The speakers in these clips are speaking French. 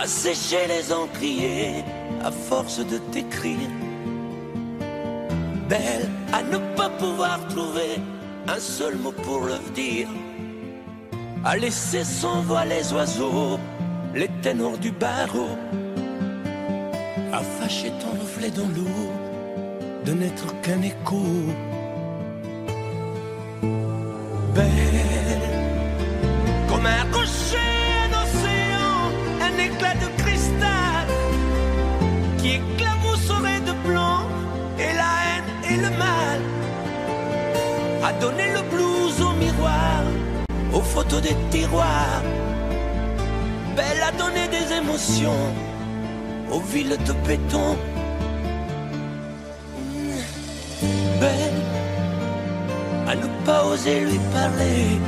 sécher les encriers à force de t'écrire. Belle à ne pas pouvoir trouver un seul mot pour le dire, à laisser sans voix les oiseaux, les ténors du barreau, à fâcher ton reflet dans l'eau, de n'être qu'un écho. Belle comme un rocher, un océan, un éclat de cristal qui éclabousserait de blanc et la haine et le mal, à donner le blues au miroir, aux photos des tiroirs. Belle à donner des émotions aux villes de béton. Belle à ne pas oser lui parler,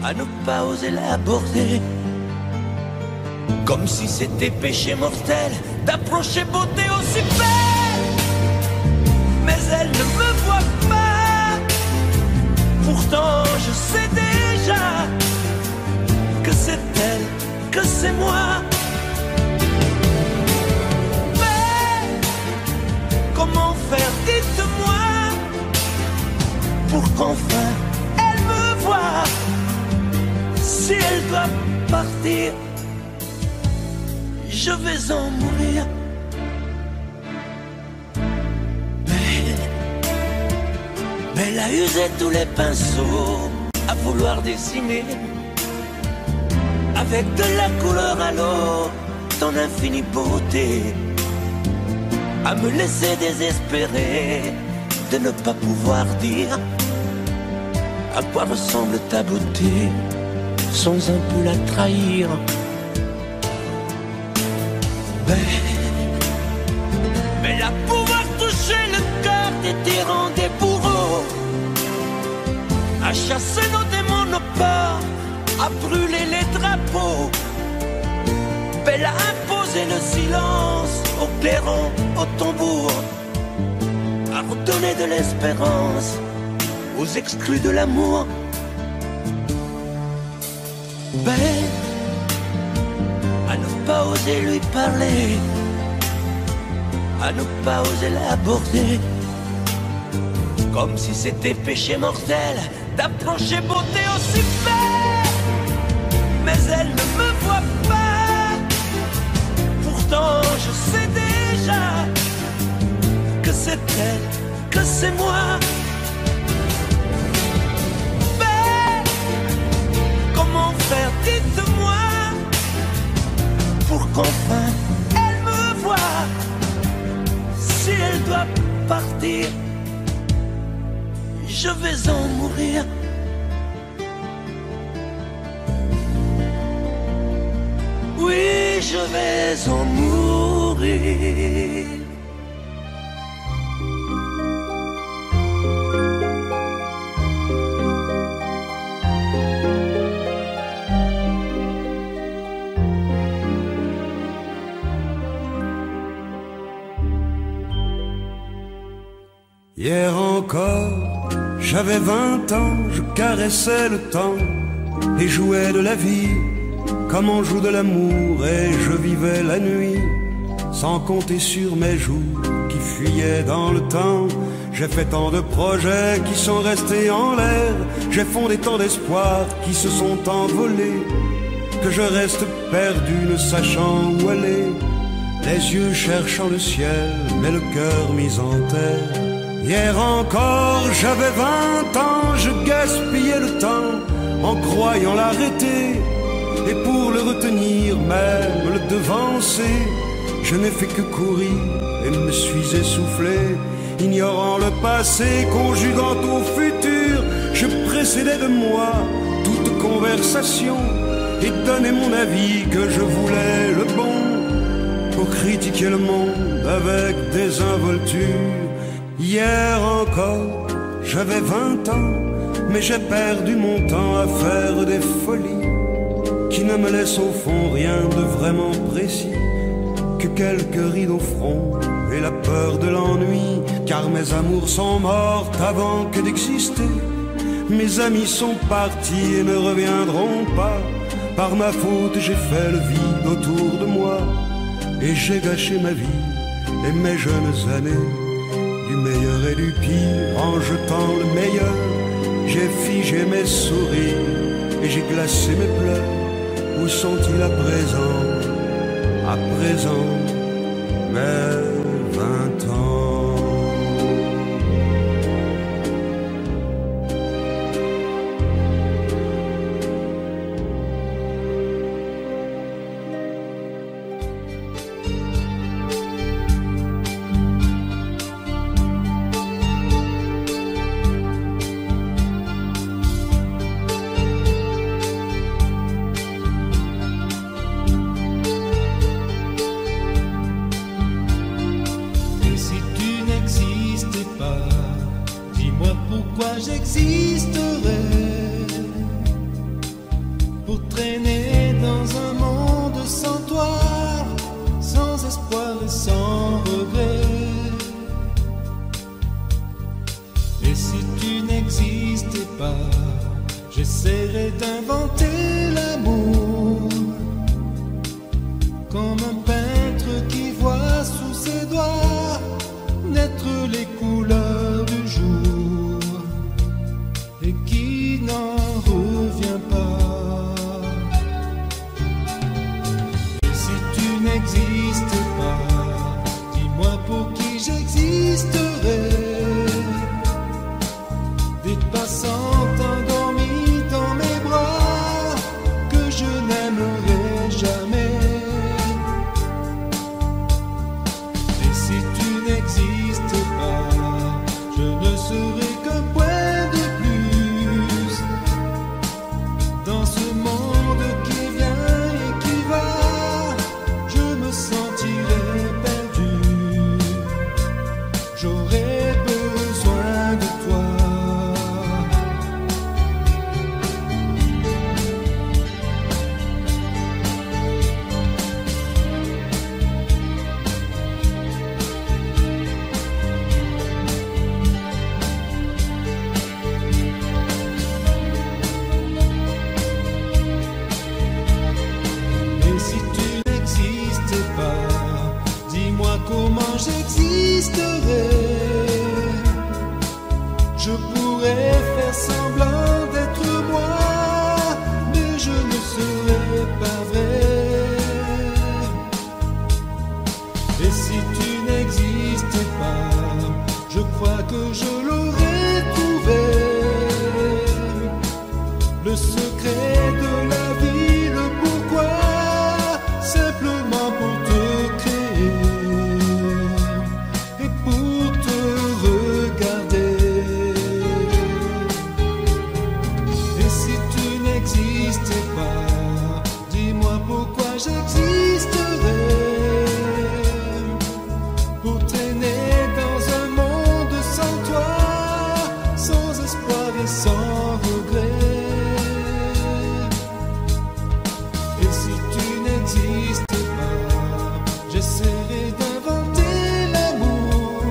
à ne pas oser l'aborder, comme si c'était péché mortel d'approcher beauté aussi belle. Mais elle ne me voit pas, pourtant je sais déjà que c'est elle, que c'est moi. Mais comment faire, dites-moi, pour qu'enfin elle me voie. Si elle doit partir, je vais en mourir. Belle a usé tous les pinceaux à vouloir dessiner avec de la couleur à l'eau ton infinie beauté, à me laisser désespérer de ne pas pouvoir dire à quoi ressemble ta beauté sans un peu la trahir. Belle à pouvoir toucher le cœur des tyrans, des bourreaux, à chasser nos démons, nos peurs, à brûler les drapeaux. Belle à imposer le silence au clairon, au tambour, à redonner de l'espérance aux exclus de l'amour. Belle à ne pas oser lui parler, à ne pas oser l'aborder, comme si c'était péché mortel d'approcher beauté aussi belle. Mais elle ne me voit pas, pourtant je sais déjà que c'est elle, que c'est moi. Belle, comment faire, dites-moi, pour qu'enfin elle me voie. Si elle doit partir, je vais en mourir. Oui, je vais en mourir. Hier encore, j'avais 20 ans, je caressais le temps et jouais de la vie comme on joue de l'amour, et je vivais la nuit sans compter sur mes jours qui fuyaient dans le temps. J'ai fait tant de projets qui sont restés en l'air, j'ai fondé tant d'espoirs qui se sont envolés, que je reste perdu ne sachant où aller, les yeux cherchant le ciel mais le cœur mis en terre. Hier encore, j'avais 20 ans, je gaspillais le temps en croyant l'arrêter, et pour le retenir, même le devancer, je n'ai fait que courir et me suis essoufflé. Ignorant le passé, conjuguant au futur, je précédais de moi toute conversation et donnais mon avis que je voulais le bon, pour critiquer le monde avec désinvolture. Hier encore, j'avais 20 ans, mais j'ai perdu mon temps à faire des folies qui ne me laissent au fond rien de vraiment précis, que quelques rides au front et la peur de l'ennui, car mes amours sont mortes avant que d'exister. Mes amis sont partis et ne reviendront pas, Par ma faute j'ai fait le vide autour de moi et j'ai gâché ma vie et mes jeunes années. Du meilleur et du pire en jetant le meilleur, j'ai figé mes sourires et j'ai glacé mes pleurs. Où sont-ils à présent, mes 20 ans? J'existerais pour traîner dans un monde sans toi, sans espoir et sans regret. Et si tu n'existais pas, j'essaierais d'inventer l'amour comme un peintre qui voit sous ses doigts naître les couleurs du jour et qui n'en revient pas. Et si tu n'existes pas, dis-moi pour qui j'existerais. Des passantes endormies dans mes bras que je n'aimerais jamais. Et si tu n'existes pas, je ne serai qu'un point de plus dans ce monde qui vient et qui va. Je me sentirai perdu, j'aurais besoin de toi. Comment j'existerais? Je pourrais faire semblant d'être moi, mais je ne serais pas vrai. Et si tu n'existais pas, je crois que je l'aurais trouvé. Le secret de la vie, le pourquoi, simplement pour te créer. Dis-moi pourquoi j'existerais pour traîner dans un monde sans toi, sans espoir et sans regret. Et si tu n'existais pas, j'essaierais d'inventer l'amour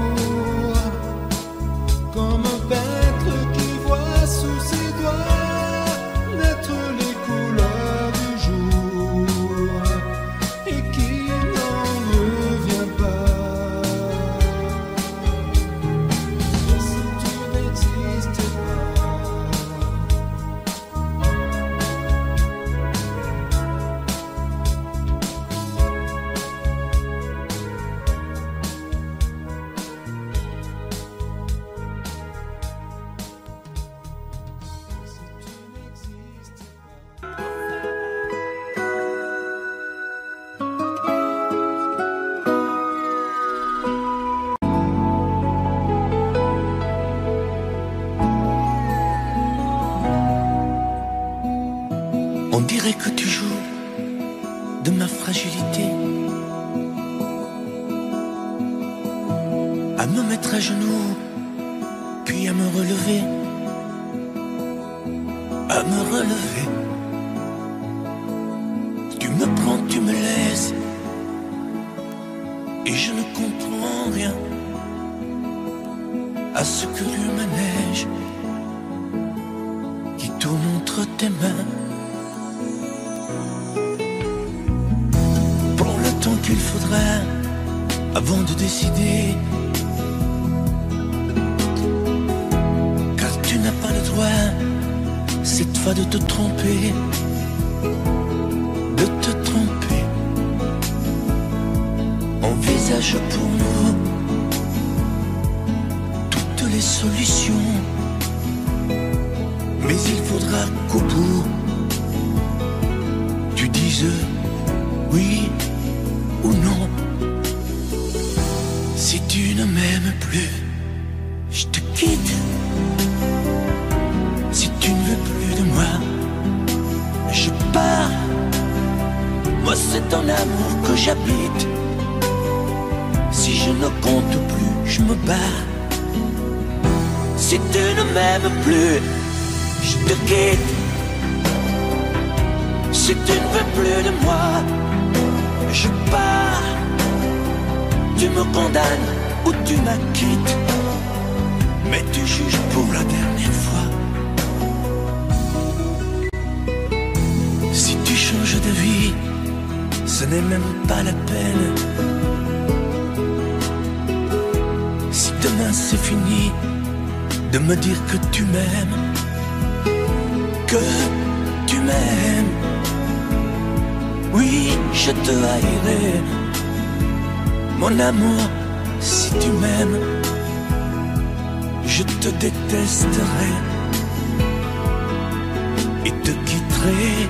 comme un peintre qui voit sous ses doigts naître les couleurs du jour et qui n'en revient pas. Et si tu n'existais pas, On dirait que tu joues de ma fragilité, à me mettre à genoux, puis à me relever, à me relever. Tu me prends, tu me laisses, et je ne comprends rien à ce curieux manège qui tourne entre tes mains. qu'il faudra avant de décider. Car tu n'as pas le droit cette fois de te tromper, de te tromper. Envisage pour nous toutes les solutions, mais il faudra qu'au bout tu dises oui ou non. Si tu ne m'aimes plus, je te quitte. Si tu ne veux plus de moi, je pars. Moi c'est ton amour que j'habite. Si je ne compte plus, je me bats. Si tu ne m'aimes plus, je te quitte. Si tu ne veux plus de moi, je pars. Tu me condamnes ou tu m'acquittes, mais tu juges pour la dernière fois. Si tu changes de vie, ce n'est même pas la peine. Si demain c'est fini de me dire que tu m'aimes, que tu m'aimes, oui, je te haïrai. Mon amour, si tu m'aimes, je te détesterai et te quitterai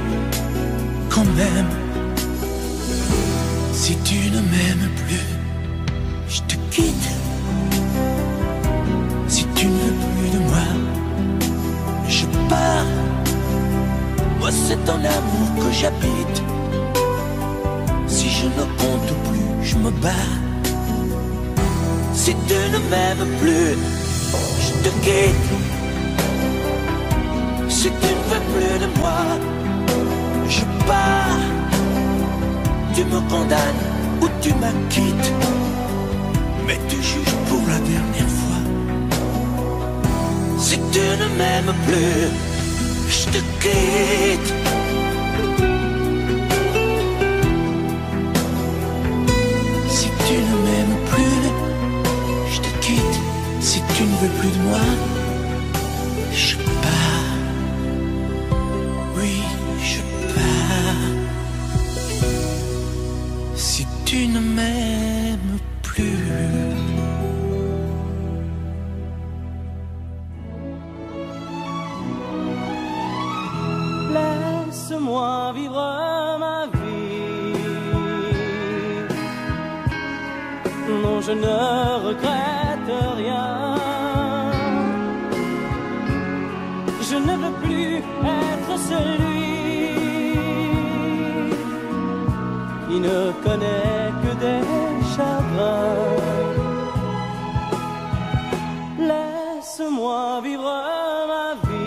quand même. Si tu ne m'aimes plus, je te quitte. Si tu ne veux plus de moi, je pars. Moi c'est ton amour que j'habite. Si je ne compte plus, je me bats. Si tu ne m'aimes plus, je te quitte. Si tu ne veux plus de moi, je pars. Tu me condamnes ou tu m'acquittes, mais tu juges pour la dernière fois. Si tu ne m'aimes plus, je te quitte. Si tu ne m'aimes plus, je te quitte. Si tu ne veux plus de moi, je pars. Oui, je pars. Si tu ne m'aimes plus. Laisse-moi vivre ma vie. Non, je ne regrette rien. Je ne veux plus être celui qui ne connaît que des chagrins. Laisse-moi vivre ma vie.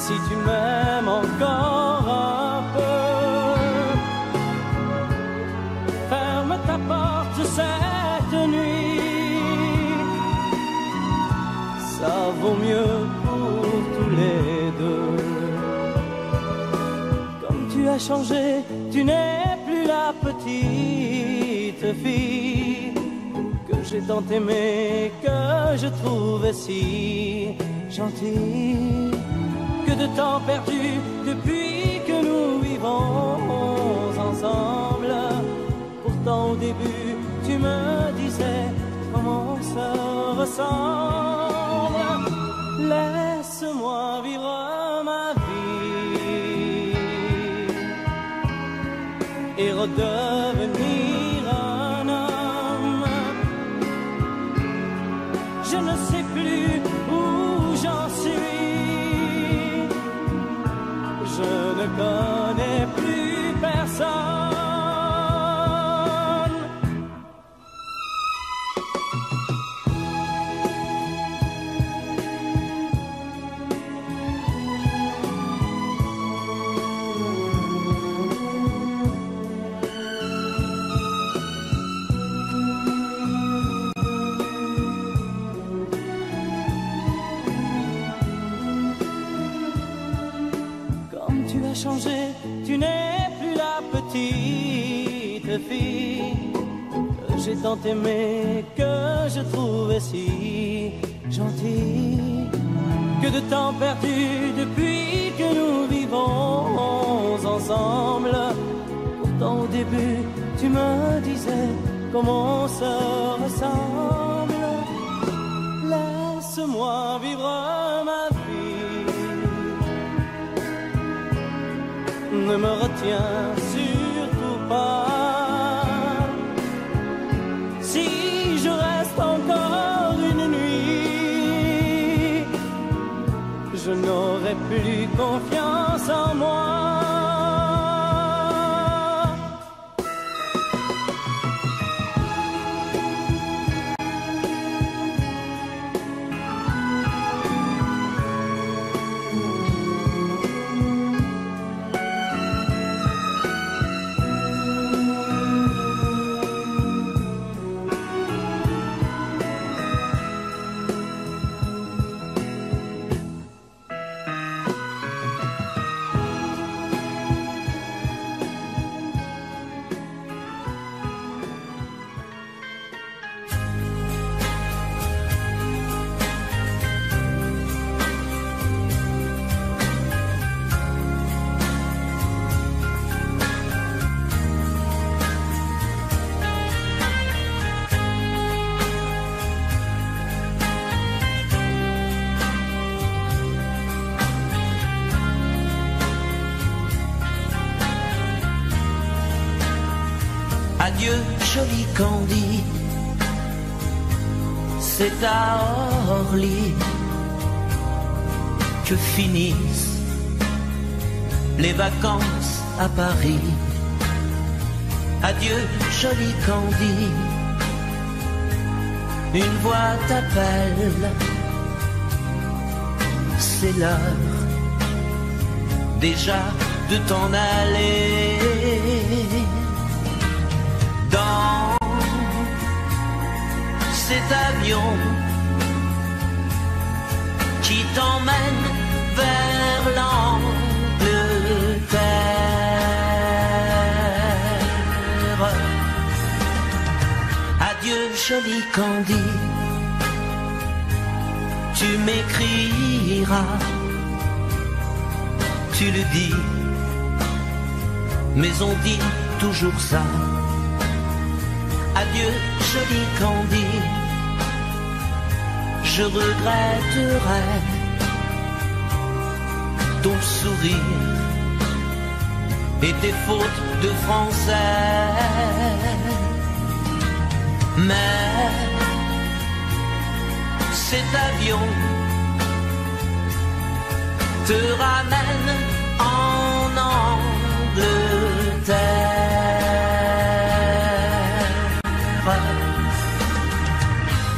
Si tu m'aimes encore un peu, ferme ta porte cette nuit. Ça vaut mieux pour tous les deux. Comme tu as changé, tu n'es plus la petite fille que j'ai tant aimée, que je trouvais si gentille. Que de temps perdu depuis que nous vivons ensemble. Pourtant au début tu me disais comment on se ressemble. Laisse-moi vivre ma vie et redevenir un homme. Je ne sais plus où j'en suis. Je ne connais plus personne. Changé, tu n'es petite fille que j'ai tant aimée, que je trouvais si gentille. Que de temps perdu depuis que nous vivons ensemble. Pourtant au début tu me disais comment on se ressemble. Laisse-moi vivre ma vie, ne me retiens surtout pas. Si je reste encore une nuit, je n'aurai plus confiance en moi. Adieu, joli Candy, c'est à Orly que finissent les vacances à Paris. Adieu, joli Candy, une voix t'appelle, c'est l'heure déjà de t'en aller. Dans cet avion qui t'emmène vers l'Angleterre. Adieu, joli Candy, tu m'écriras, tu le dis, mais on dit toujours ça. Adieu, joli Candy, je regretterai ton sourire et tes fautes de français. Mais cet avion te ramène en Angleterre.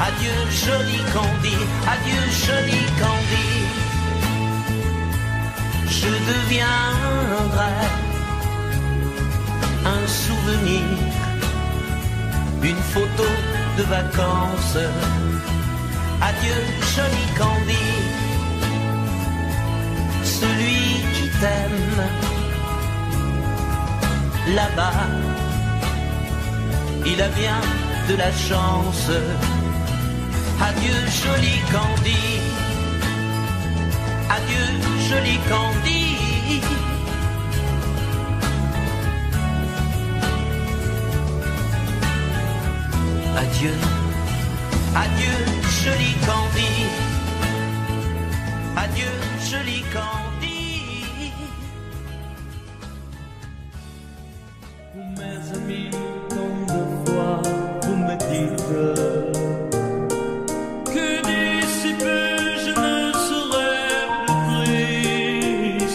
Adieu, joli Candy, adieu, joli Candy, je deviendrai un souvenir, une photo de vacances. Adieu, joli Candy, celui qui t'aime là-bas, il a bien de la chance. Adieu, joli Candy, adieu, joli Candy. Adieu, adieu, joli Candy, adieu, joli Candy. Vous, mes amis, tant de fois, vous me dites que d'ici peu je ne serai plus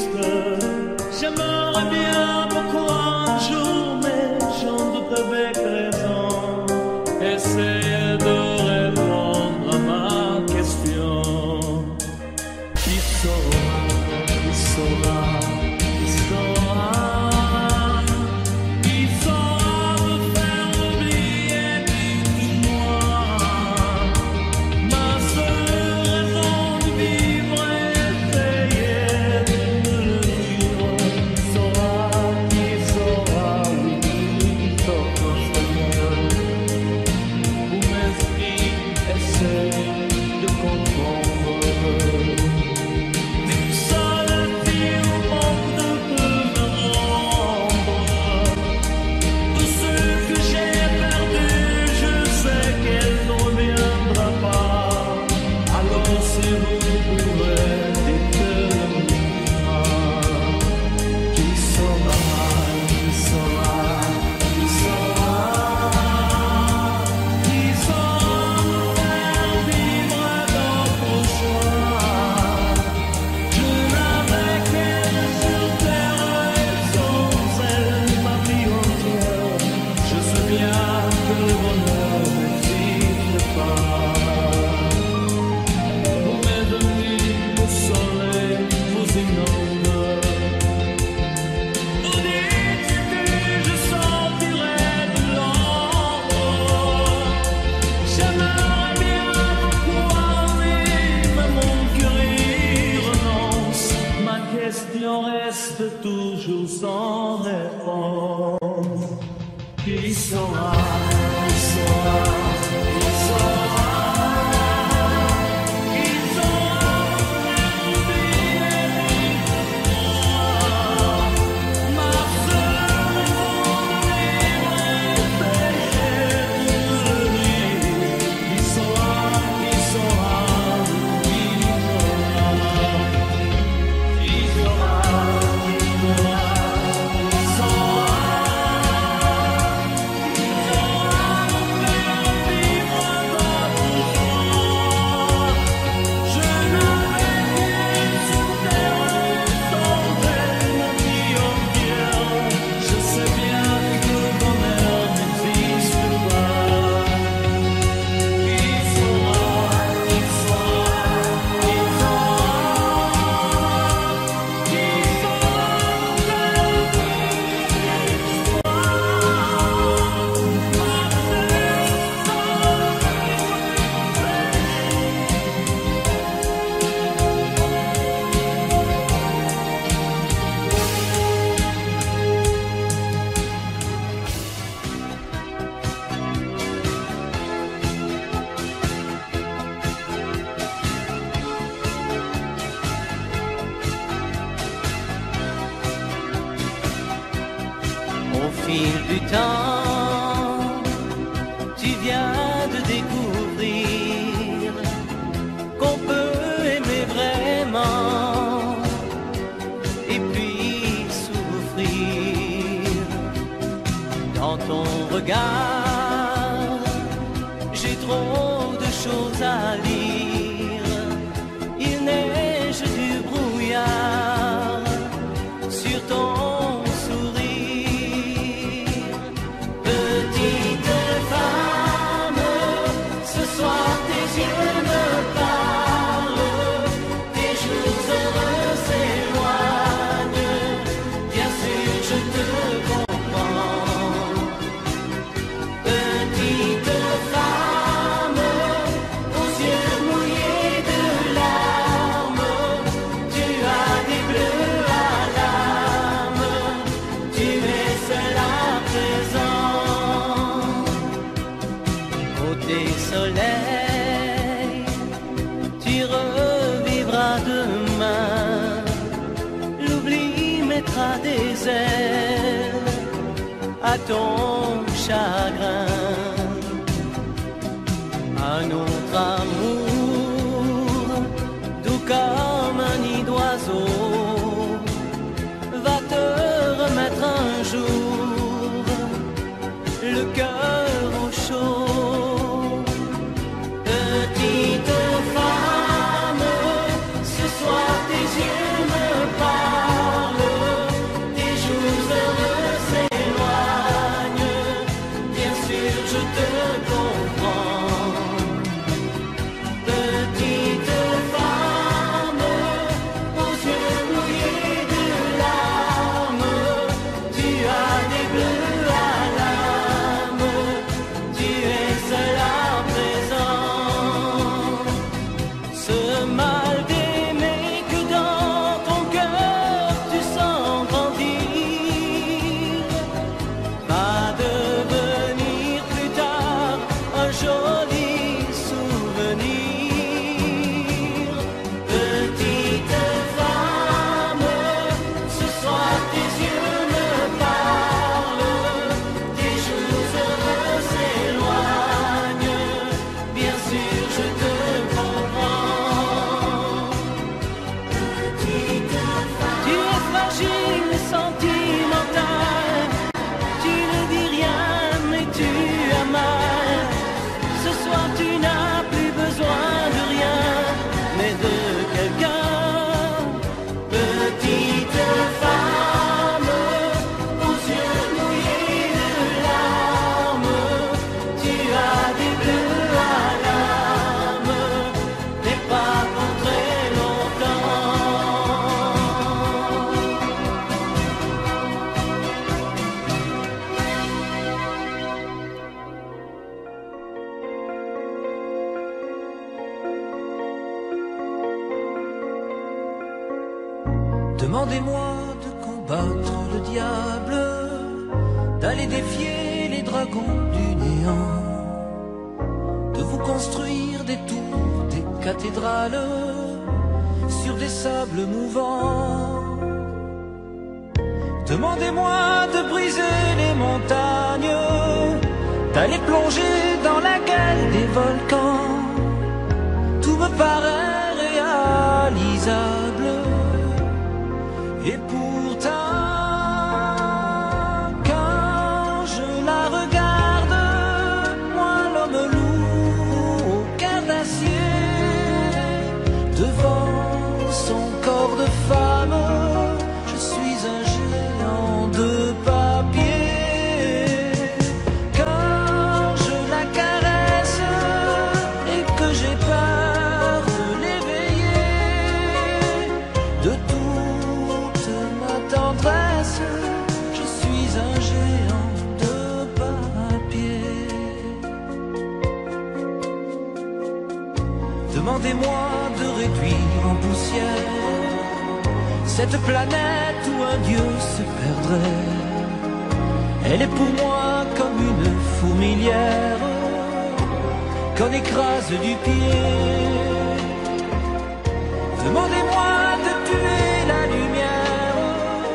À ton chagrin, un autre amour, doux comme un nid d'oiseau, va te remettre un jour le cœur au chaud. Petite femme, ce soir tes yeux me parlent, tes jours heureux s'éloignent. Bien sûr, je te comprends. Petite femme, aux yeux mouillés de larmes, tu as des bleus à l'âme, tu es seul à présent. Ce mal d'aimer que dans ton cœur tu sens grandir va devenir plus tard un joli souvenir. Petite femme, ce soir tes yeux me parlent, tes jours heureux s'éloignent. Bien sûr, je te comprends. Demandez-moi de combattre le diable, d'aller défier les dragons du néant, de vous construire des tours, des cathédrales sur des sables mouvants. Demandez-moi de briser les montagnes, d'aller plonger dans la gueule des volcans. Tout me paraît réalisable. Et pourtant, quand je la regarde, moi l'homme loup au cœur d'acier, devant son corps de femme, je suis un géant de papier. Quand je la caresse et que j'ai peur de l'éveiller, de toute ma tendresse, je suis un géant de papier. Demandez-moi de réduire en poussière cette planète où un dieu se perdrait. Elle est pour moi comme une fourmilière qu'on écrase du pied. Demandez-moi de tuer la lumière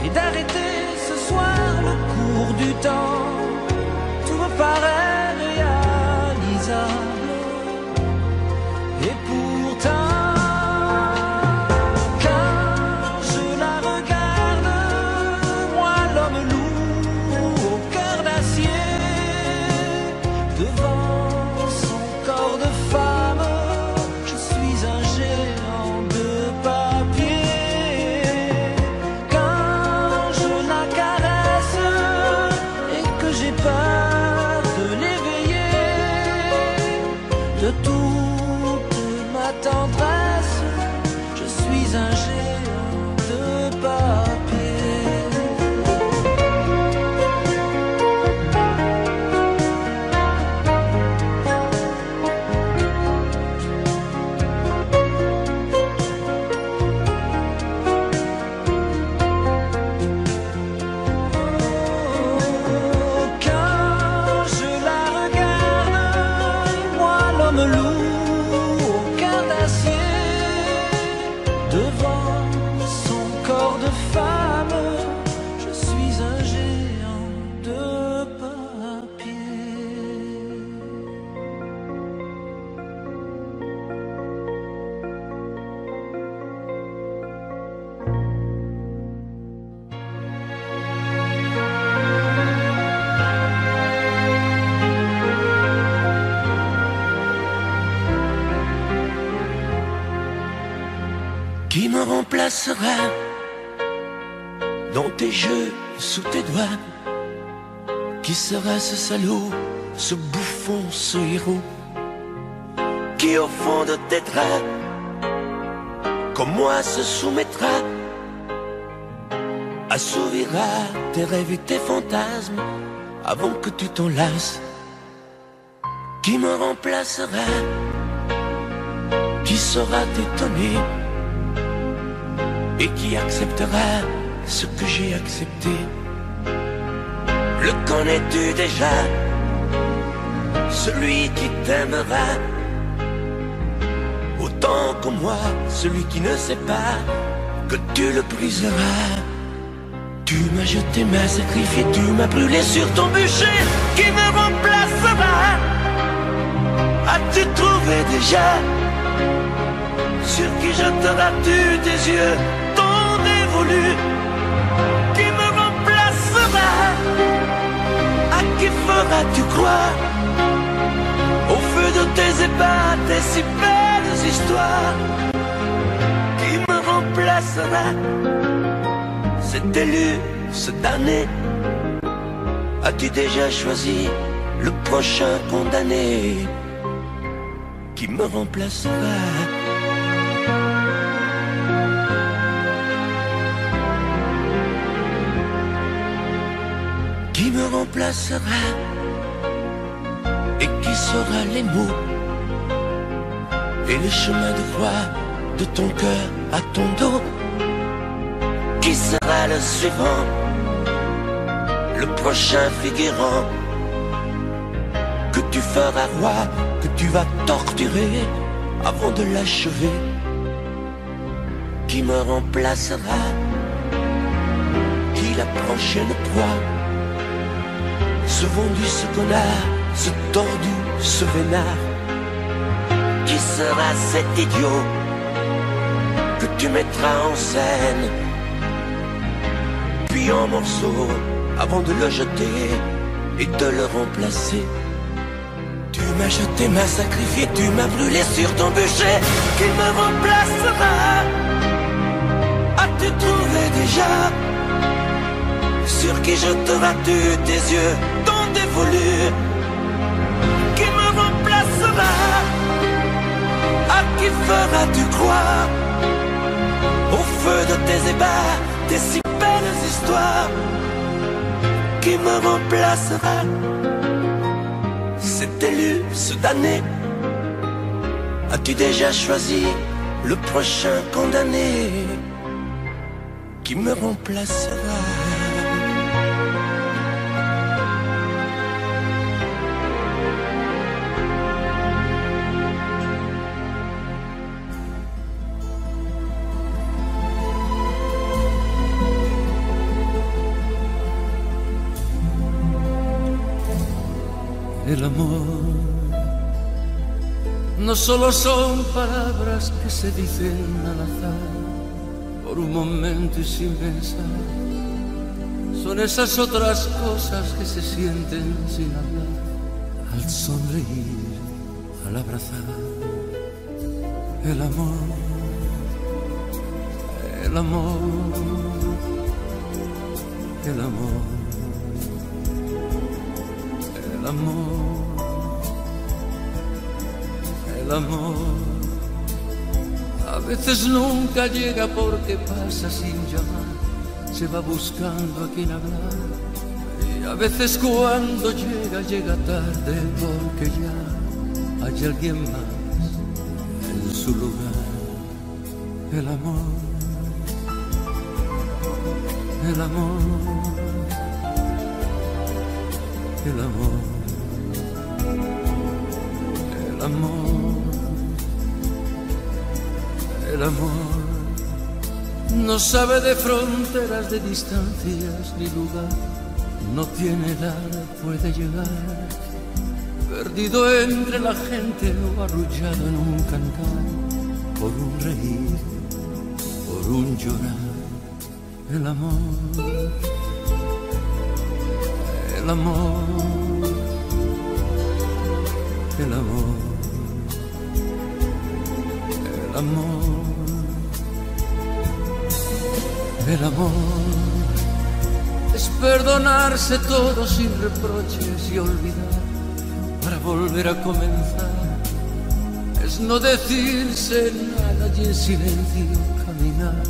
et d'arrêter ce soir le cours du temps. Tout me paraît réalisable. Et pourtant, quand je la regarde, moi l'homme loup au cœur d'acier, devant son corps de femme, je suis un géant de papier. Quand je la caresse et que j'ai peur de l'éveiller, de toute ma tendresse, je suis un géant de papier. Quand je la regarde, moi l'homme loup au cœur d'acier, devant son corps de femme, je suis un géant de papier. Qui me remplacera dans tes jeux, sous tes doigts? Qui sera ce salaud, ce bouffon, ce héros, qui au fond de tes draps, comme moi, se soumettra, assouvira tes rêves et tes fantasmes avant que tu t'en lasses? Qui me remplacera? Qui saura t'étonner et qui acceptera ce que j'ai accepté? Le connais-tu déjà? Celui qui t'aimera autant que moi, celui qui ne sait pas que tu le briseras. Tu m'as jeté, m'as sacrifié, tu m'as brûlé sur ton bûcher. Qui me remplacera? As-tu trouvé déjà sur qui jetteras-tu tes yeux ton dévolu? Qui me remplacera? À qui feras-tu croire au feu de tes ébats, tes si belles histoires? Qui me remplacera? Cet élu, ce damné, as-tu déjà choisi le prochain condamné? Qui me remplacera? Qui me remplacera? Et qui saura les mots et les chemins de croix de ton cœur à ton dos? Qui sera le suivant, le prochain figurant que tu feras roi, que tu vas torturer avant de l'achever? Qui me remplacera? Qui la prochaine proie? Ce vendu, ce connard, ce tordu, ce vénard. Qui sera cet idiot que tu mettras en scène, puis en morceaux, avant de le jeter et de le remplacer? Tu m'as jeté, m'as sacrifié, tu m'as brûlé sur ton bûcher. Qui me remplacera? As-tu trouvé déjà sur qui jeteras-tu tes yeux tant dévolus? Qui me remplacera? À qui feras-tu croire au feu de tes ébats, tes si belles histoires? Qui me remplacera? Cet élu, ce damné, as-tu déjà choisi le prochain condamné? Qui me remplacera? El amor no solo son palabras que se dicen al azar, por un momento y sin pensar. Son esas otras cosas que se sienten sin hablar, al sonreír, al abrazar. El amor, el amor, el amor. El amor, el amor, a veces nunca llega porque pasa sin llamar, se va buscando a quien hablar, y a veces cuando llega, llega tarde porque ya hay alguien más en su lugar. El amor, el amor, el amor, el amor, el amor no sabe de fronteras, de distancias ni lugar, no tiene edad, puede llegar, perdido entre la gente o arrullado en un cantar, por un reír, por un llorar. El amor, el amor, el amor, el amor, el amor es perdonarse todo sin reproches y olvidar para volver a comenzar, es no decirse nada y en silencio caminar,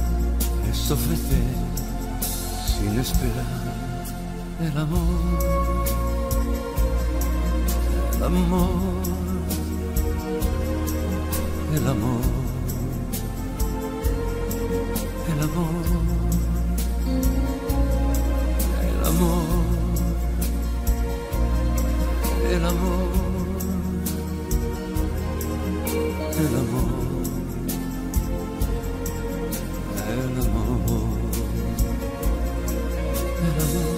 es ofrecer sin esperar. El amor, el amor, el amor, el amor, el amor, el amor, el amor, el amor, el amor. El amor,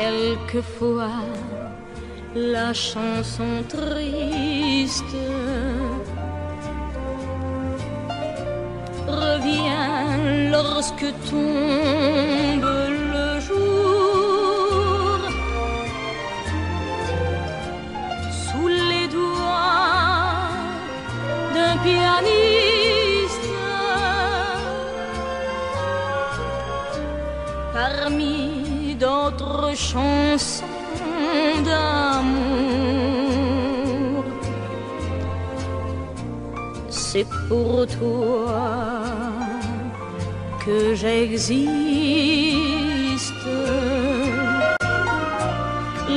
quelquefois la chanson triste revient lorsque tombe le jour sous les doigts d'un pianiste. Parmi d'autres chansons d'amour, c'est pour toi que j'existe.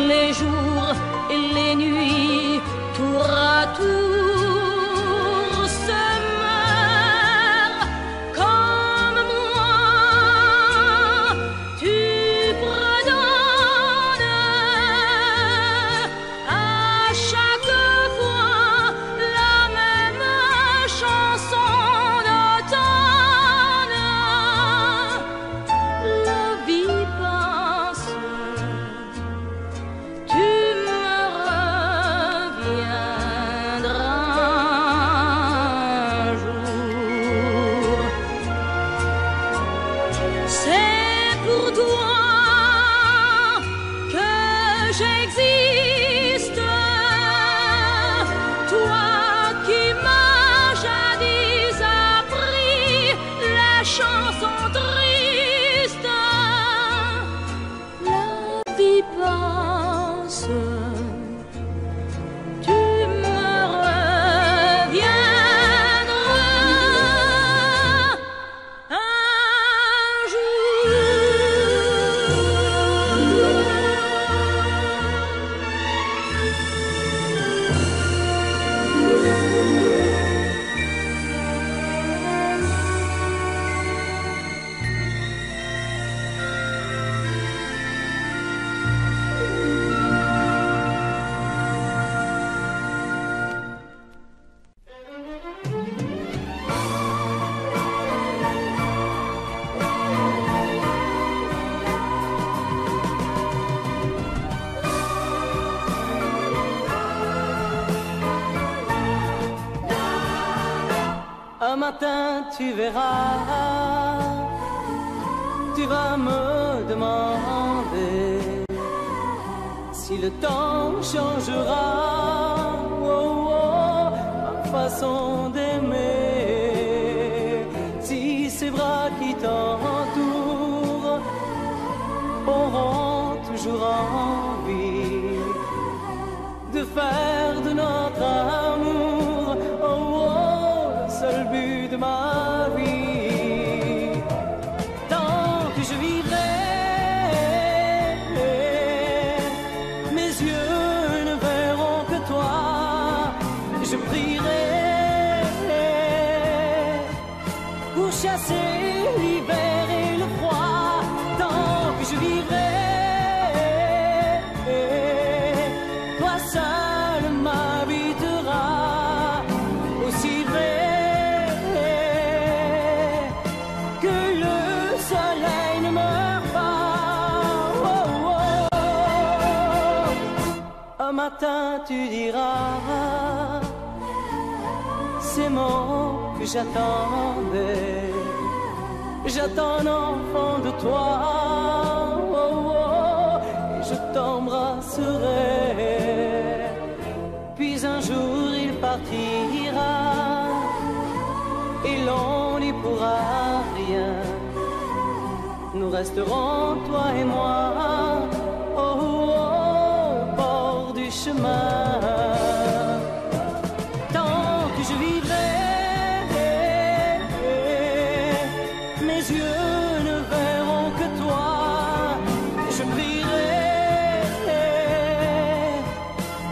Les jours et les nuits, tour à tour, se meurent comme moi. Tu redonnes à chaque fois la même chanson d'automne. La vie passe, tu me reviendras un jour. C'est pour toi que j'existe, toi qui m'as jadis appris la chanson triste. La vie passe, tu me reviendras un jour. Un matin tu verras, tu vas me demander si le temps changera ma façon d'aimer, si ces bras qui t'entourent auront toujours envie de faire de notre amour le seul but de ma vie. Tant que je vivrai, mes yeux ne verront que toi. Je prierai pour chasser l'hiver et le froid. Tant que je vivrai, toi seul m'habiteras. Aussi vrai que le soleil ne meurt pas. Un matin tu diras ces mots que j'attendais. J'attends un enfant de toi, et je t'embrasserai. Puis un jour il partira, et l'on n'y pourra rien. Nous resterons, toi et moi, au bord du chemin. Tant que je vivrai, mes yeux ne verront que toi. Je prierai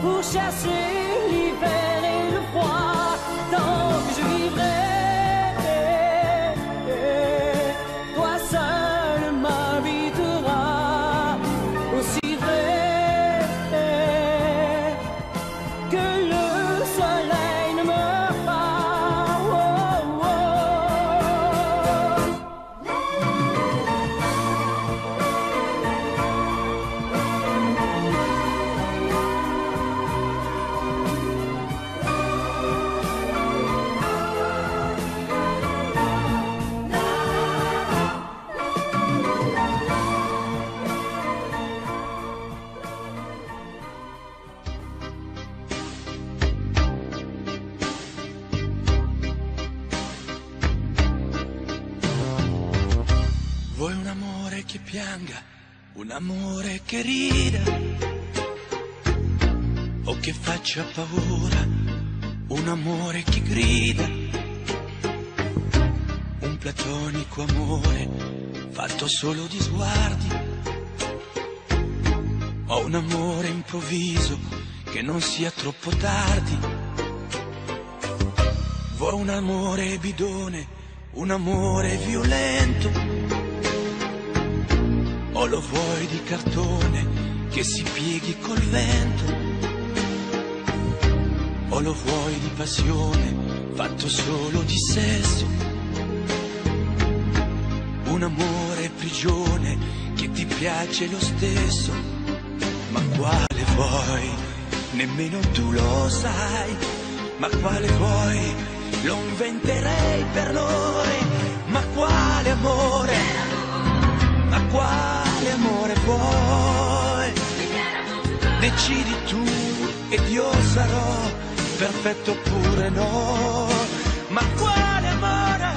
pour chasser l'hiver et le froid. Tant que je vivrai, toi seul m'habiteras. Aussi vrai que le soleil ne meurt pas. pianga, un amore che rida o che faccia paura, un amore che grida, un platonico amore fatto solo di sguardi, o un amore improvviso che non sia troppo tardi. Vuoi un amore bidone, un amore violento, o lo vuoi di cartone che si pieghi col vento, o lo vuoi di passione fatto solo di sesso, un amore prigione che ti piace lo stesso. Ma quale vuoi? Nemmeno tu lo sai. Ma quale vuoi? Lo inventerei per noi. Ma quale amore? Ma quale amore vuoi? Decidi tu ed io sarò perfetto oppure no. Ma quale amore?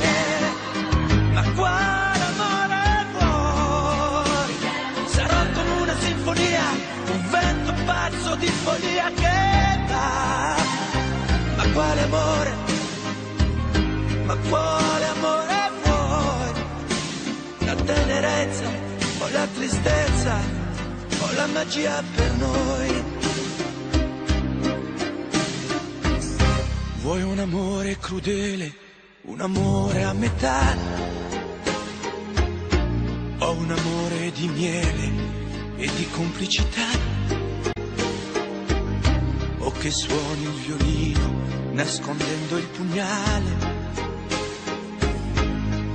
Ma quale amore vuoi? Sarò come una sinfonia, un vento pazzo di follia che va. Ma quale amore? Ma quale amore vuoi? La tenerezza o la tristezza o la magia per noi? Vuoi un amore crudele, un amore a metà, o un amore di miele e di complicità, o che suoni il violino nascondendo il pugnale,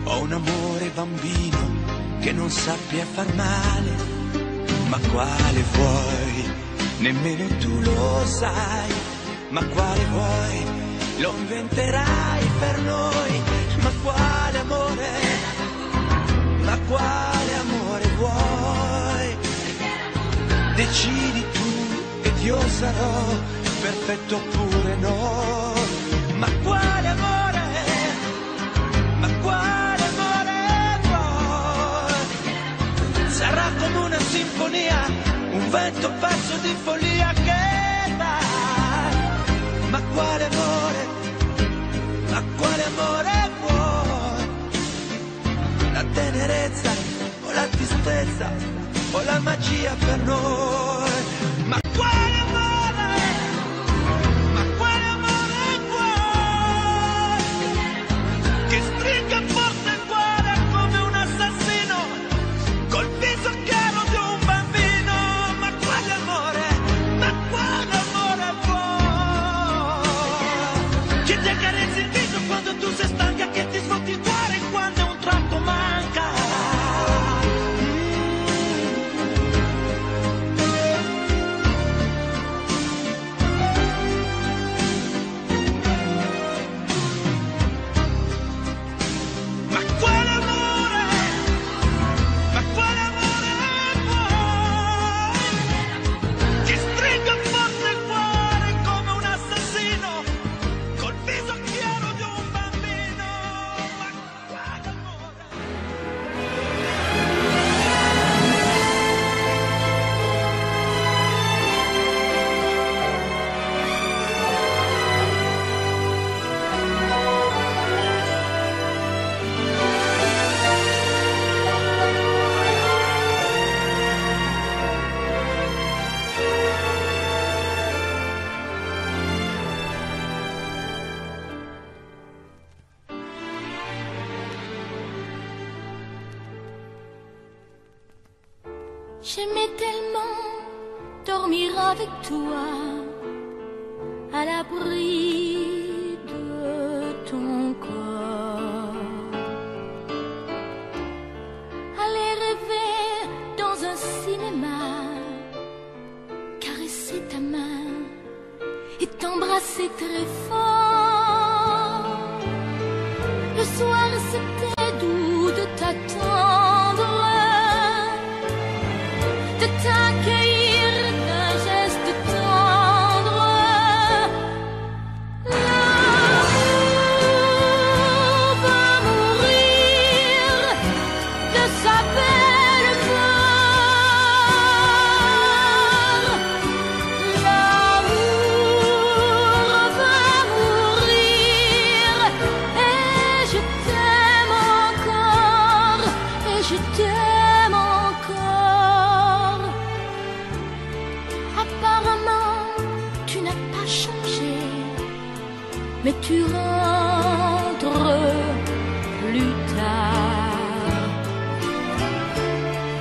o un amore bambino che non sappia far male. Ma quale vuoi? Nemmeno tu lo sai. Ma quale vuoi? Lo inventerai per noi. Ma quale amore? Ma quale amore vuoi? Decidi tu ed io sarò perfetto oppure no. Ma quale amore? Ma quale amore vuoi? Sarà come una sinfonia, un vento pazzo di follia che va. Ma quale amore? Ma quale amore vuoi? La tenerezza o la tristezza o la magia per noi? Ma quale amore? Ma quale amore vuoi? Che stringa forte il cuore come un assassino col viso chiaro di un bambino. Ma quale amore? Ma quale amore vuoi? Che ti accarezzi il viso quando tu sei stanca, che ti sfotti il cuore quando un tratto manca. Ma quale amore? Ma quale amore vuoi? Che stringa forte il cuore come un assassino col viso chiaro di un bambino. Ma quale amore? J'aimais tellement dormir avec toi, à l'abri de ton corps. Aller rêver dans un cinéma, caresser ta main et t'embrasser très fort. Le soir c'était doux de t'attendre, de t'accueillir d'un geste tendre. L'amour va mourir de sa belle fleur. mais tu rentres plus tard.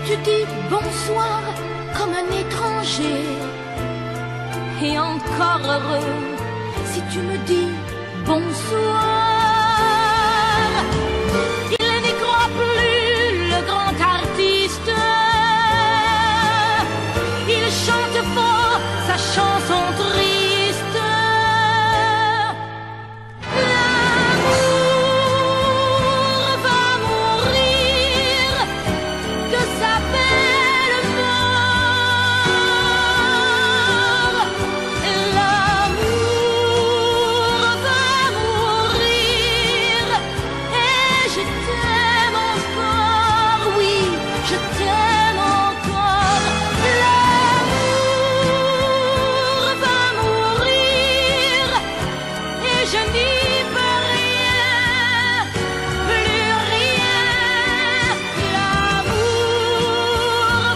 Tu dis bonsoir comme un étranger, et encore heureux si tu me dis bonsoir. Il n'y croit plus, le grand artiste. Il chante fort sa chanson triste. L'amour va mourir de sa belle mort. L'amour va mourir et je t'aime encore, oui, je t'aime encore. L'amour va mourir et je n'y peux rien, plus rien. L'amour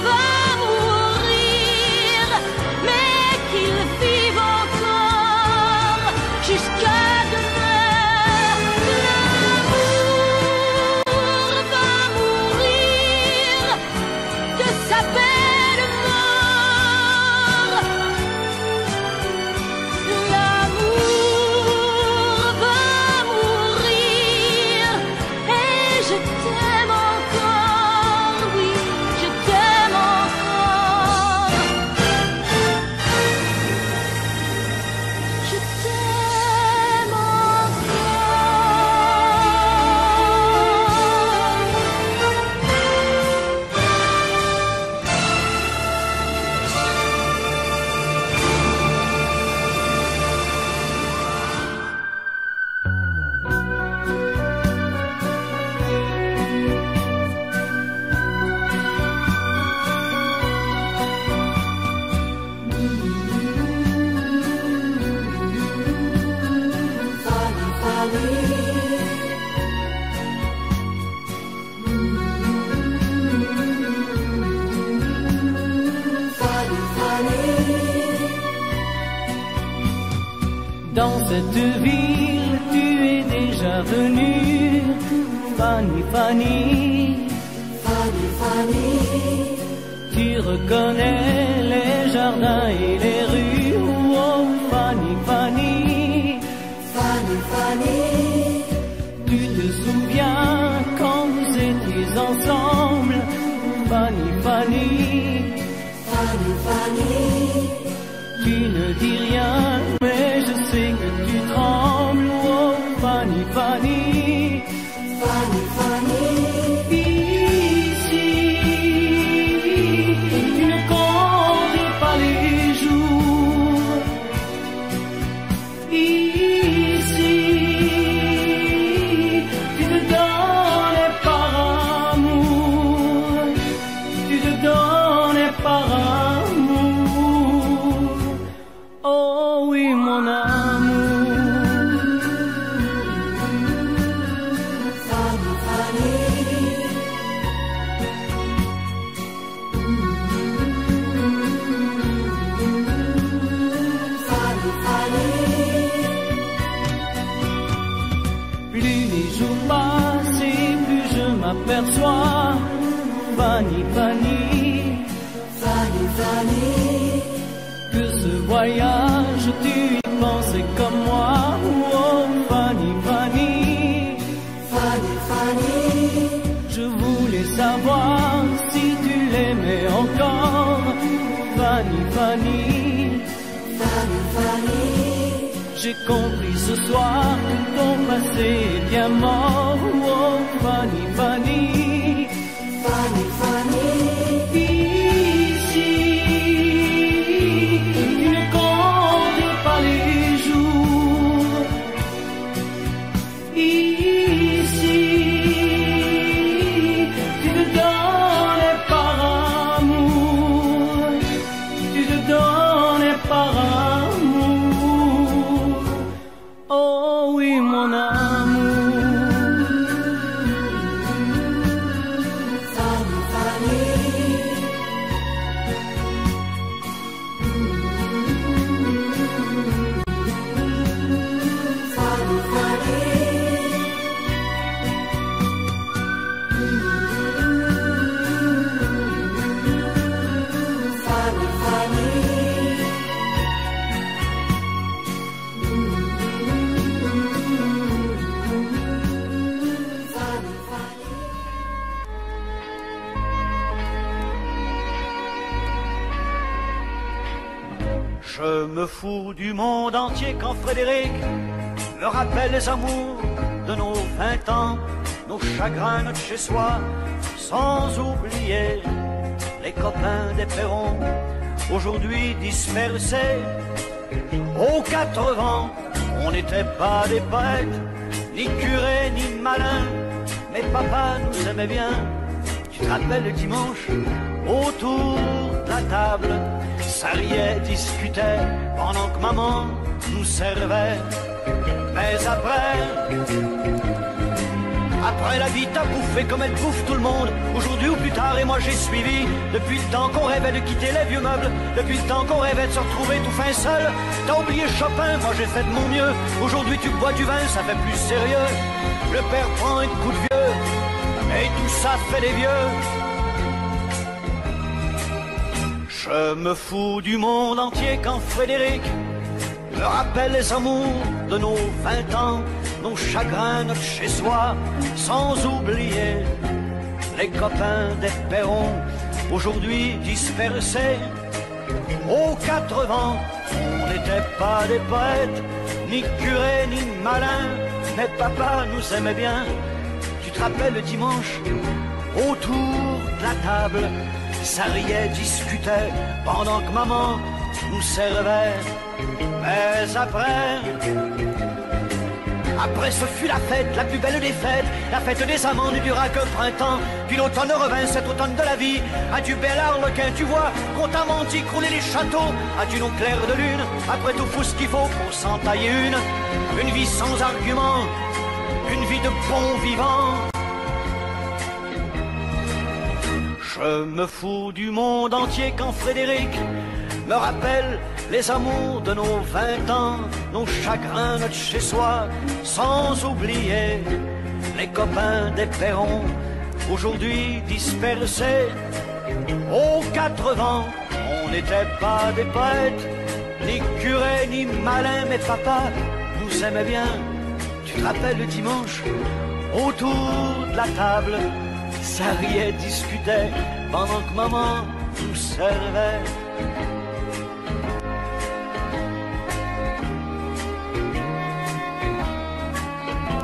va mourir, mais qu'il vive encore jusqu'à demain. L'amour va mourir de sa belle mort. L'amour va mourir et je t'aime encore, oui, je t'aime encore. Je t'aime Dans cette ville, tu es déjà venue, Fanny, Fanny. Fanny, Fanny, Tu reconnais les jardins et les rues, oh Fanny, Fanny. Fanny, Fanny, Tu te souviens quand vous étiez ensemble, Fanny, Fanny. Fanny, Fanny, Tu ne dis rien, mais je sais que tu trembles, oh Fanny, Fanny. Fanny, Fanny, Ici, tu ne comptes pas les jours. Ici, tu te donnes par amour. Tu te donnes par amour. Oh oui, mon amour. Fanny, Fanny, Fanny, Fanny, Plus les jours passent et plus je m'aperçois, Fanny, Fanny, Fanny, Fanny, que ce voyage tu y pensais comme moi, oh Fanny, Fanny. Fanny, Fanny, Je voulais savoir si tu l'aimais encore, Fanny, Fanny. Fanny, Fanny, J'ai compris ce soir que ton passé est bien mort, oh Fanny, Fanny. Fanny, Fanny, Ici, tu ne comptes pas les jours. Ici, tu te donnes par amour. Tu te donnes par amour. Oh oui, mon amour. me fous du monde entier quand Frédéric me rappelle les amours de nos 20 ans, nos chagrins, notre chez-soi, sans oublier les copains des perrons, aujourd'hui dispersés aux 4 vents. On n'était pas des poètes, ni curés, ni malins, mais papa nous aimait bien. Tu te rappelles le dimanche, autour de la table, ça riait, discutait, pendant que maman nous servait. Mais après la vie t'a bouffé comme elle bouffe tout le monde, aujourd'hui ou plus tard, et moi j'ai suivi. Depuis le temps qu'on rêvait de quitter les vieux meubles, depuis le temps qu'on rêvait de se retrouver tout fin seul. T'as oublié Chopin, moi j'ai fait de mon mieux. Aujourd'hui tu bois du vin, ça fait plus sérieux. Le père prend un coup de vieux, et tout ça fait des vieux. Je me fous du monde entier quand Frédéric me rappelle les amours de nos 20 ans, nos chagrins, notre chez-soi, sans oublier les copains des perrons, aujourd'hui dispersés aux 4 vents. On n'était pas des poètes, ni curés, ni malins, mais papa nous aimait bien. Tu te rappelles le dimanche, autour de la table, ça riait, discutait, pendant que maman nous servait. Mais après ce fut la fête, la plus belle des fêtes. La fête des amants ne dura que printemps. Puis l'automne revint, cet automne de la vie. Adieu bel arlequin, tu vois qu'on t'a menti, crouler les châteaux. Adieu nos clairs de lune, après tout faut ce qu'il faut pour s'en tailler une vie sans argument, une vie de bon vivant. Je me fous du monde entier quand Frédéric me rappelle les amours de nos 20 ans, nos chagrins, notre chez-soi, sans oublier les copains des perrons, aujourd'hui dispersés aux 4 vents. On n'était pas des poètes, ni curés, ni malins, mais papa nous aimait bien. Tu te rappelles le dimanche, autour de la table, ça riait, discutait, pendant que maman nous servait.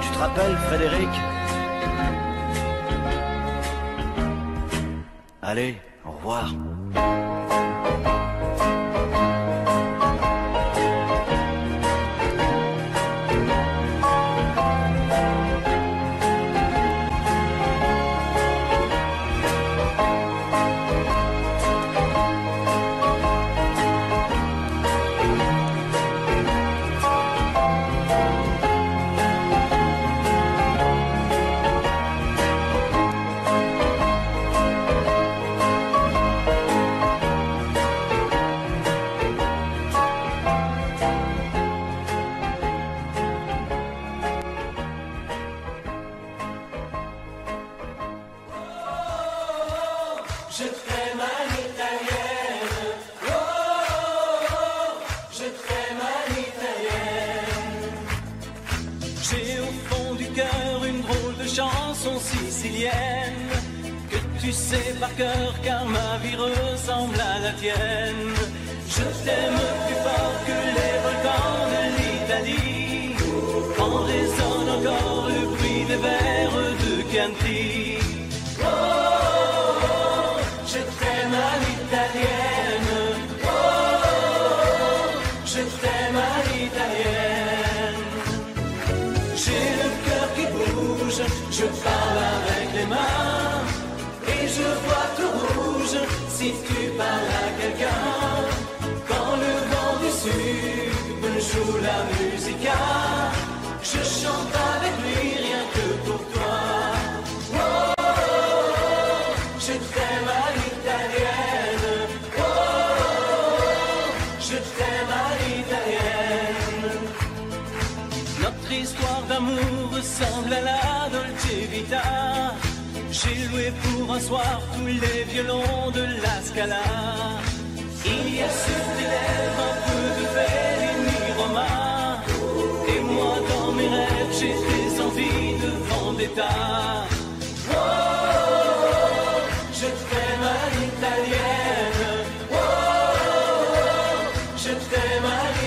Tu te rappelles, Frédéric? Allez, au revoir. Par cœur, car ma vie ressemble à la tienne. Je t'aime plus fort que les volcans de l'Italie. En résonne encore le bruit des vers de Chianti. Oh, oh, oh, je t'aime à l'italienne. Oh, oh, je t'aime à l'italienne. J'ai le cœur qui bouge, je parle avec les mains. Je vois tout rouge si tu parles à quelqu'un. Quand le vent du sud me joue la musica, je chante avec lui rien que pour toi. Oh, oh, oh, je t'aime à l'italienne. Oh, oh, oh, je t'aime à l'italienne. Notre histoire d'amour ressemble à la Dolce Vita. J'ai loué pour un soir tous les violons de la Scala. Il y a sur tes lèvres un peu de Fellini Roma. Et moi dans mes rêves j'ai des envies de vendetta. Oh, oh, oh, je t'aime à l'italienne. Oh, oh, oh, je t'aime à l'italienne.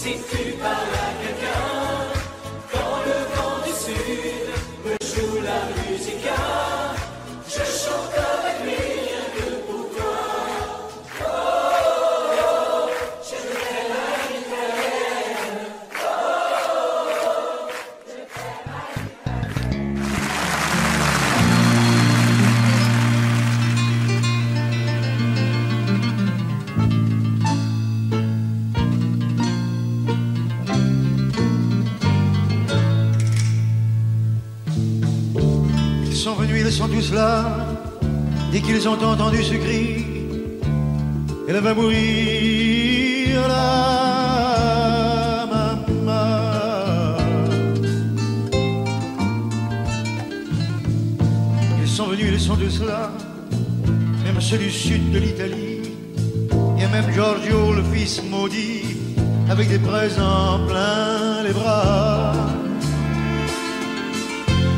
Si tu parles à quelqu'un, quand le vent du sud me joue la musica, je chante avec lui rien que pour toi. Oh, oh, oh, j'aimerais la guitare. Oh, oh, oh, j'aimerais la Ils sont venus, ils sont tous là, dès qu'ils ont entendu ce cri, elle va mourir la maman. Ils sont venus, ils sont tous là, même ceux du sud de l'Italie, et même Giorgio, le fils maudit, avec des présents plein les bras.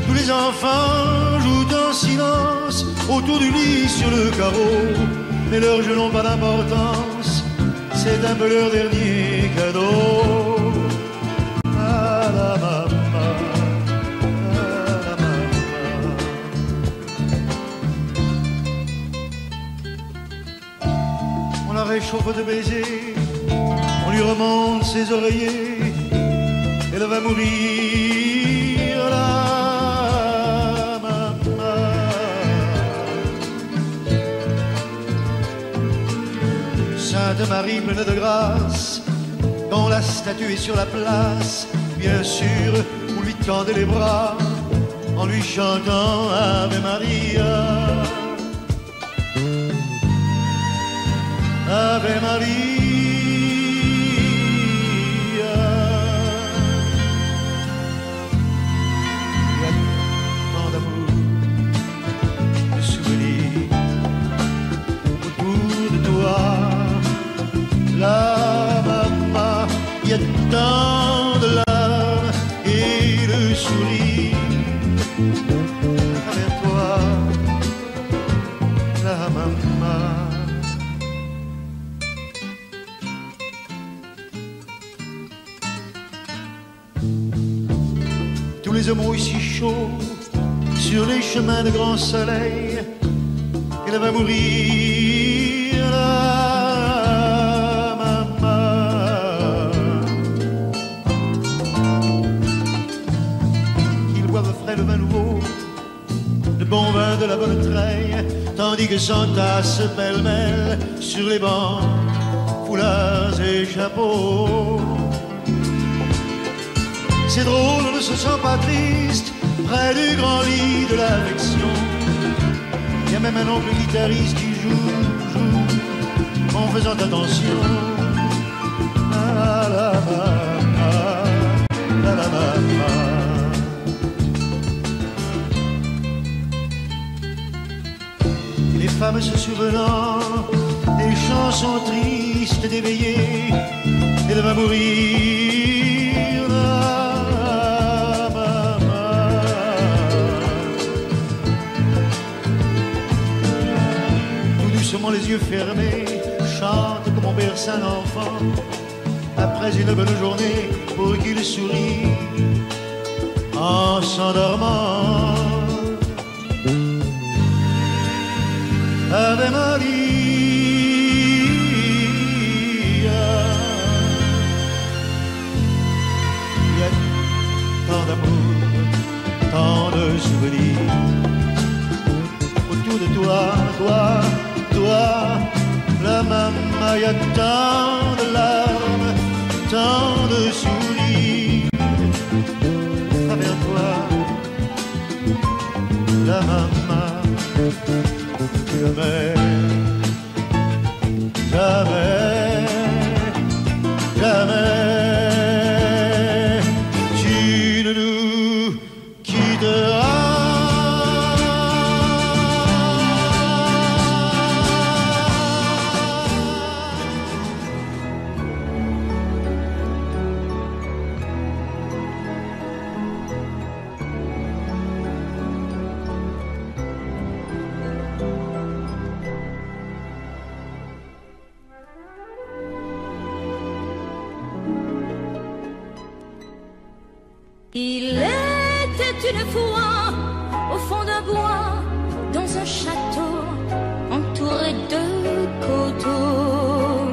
Tous les enfants jouent en silence autour du lit sur le carreau, mais leurs jeux n'ont pas d'importance, c'est un peu leur dernier cadeau. À la maman, à la maman. On la réchauffe de baisers, on lui remonte ses oreillers, elle va mourir là. Sainte Marie pleine de grâce, quand la statue est sur la place, bien sûr, vous lui tendez les bras en lui chantant Ave Maria. Ave Maria. Il y a tant d'amour, de souvenirs autour de toi. La maman, il y a tant de larmes et de sourires à travers toi, la maman. Tous les hommes ont eu si chaud sur les chemins de grand soleil, elle va mourir là. Le vin nouveau, le bon vin de la bonne treille, tandis que s'entassent pêle-mêle sur les bancs, foulards et chapeaux. C'est drôle, on ne se sent pas triste près du grand lit de l'affection. Il y a même un oncle guitariste qui joue en faisant attention à la maman, à la maman. Les femmes se souvenant des chansons tristes d'éveillés, elle va mourir la maman. Tout doucement les yeux fermés, chante comme on berce un enfant, après une bonne journée pour qu'il sourie en s'endormant. Ave Maria, il y a tant d'amour, tant de souvenirs autour de toi, toi, la maman, il y a tant de larmes, tant de sourires à travers toi, la maman. Jamais, jamais, jamais, tu ne nous quitteras. Il était une fois au fond d'un bois, dans un château entouré de coteaux.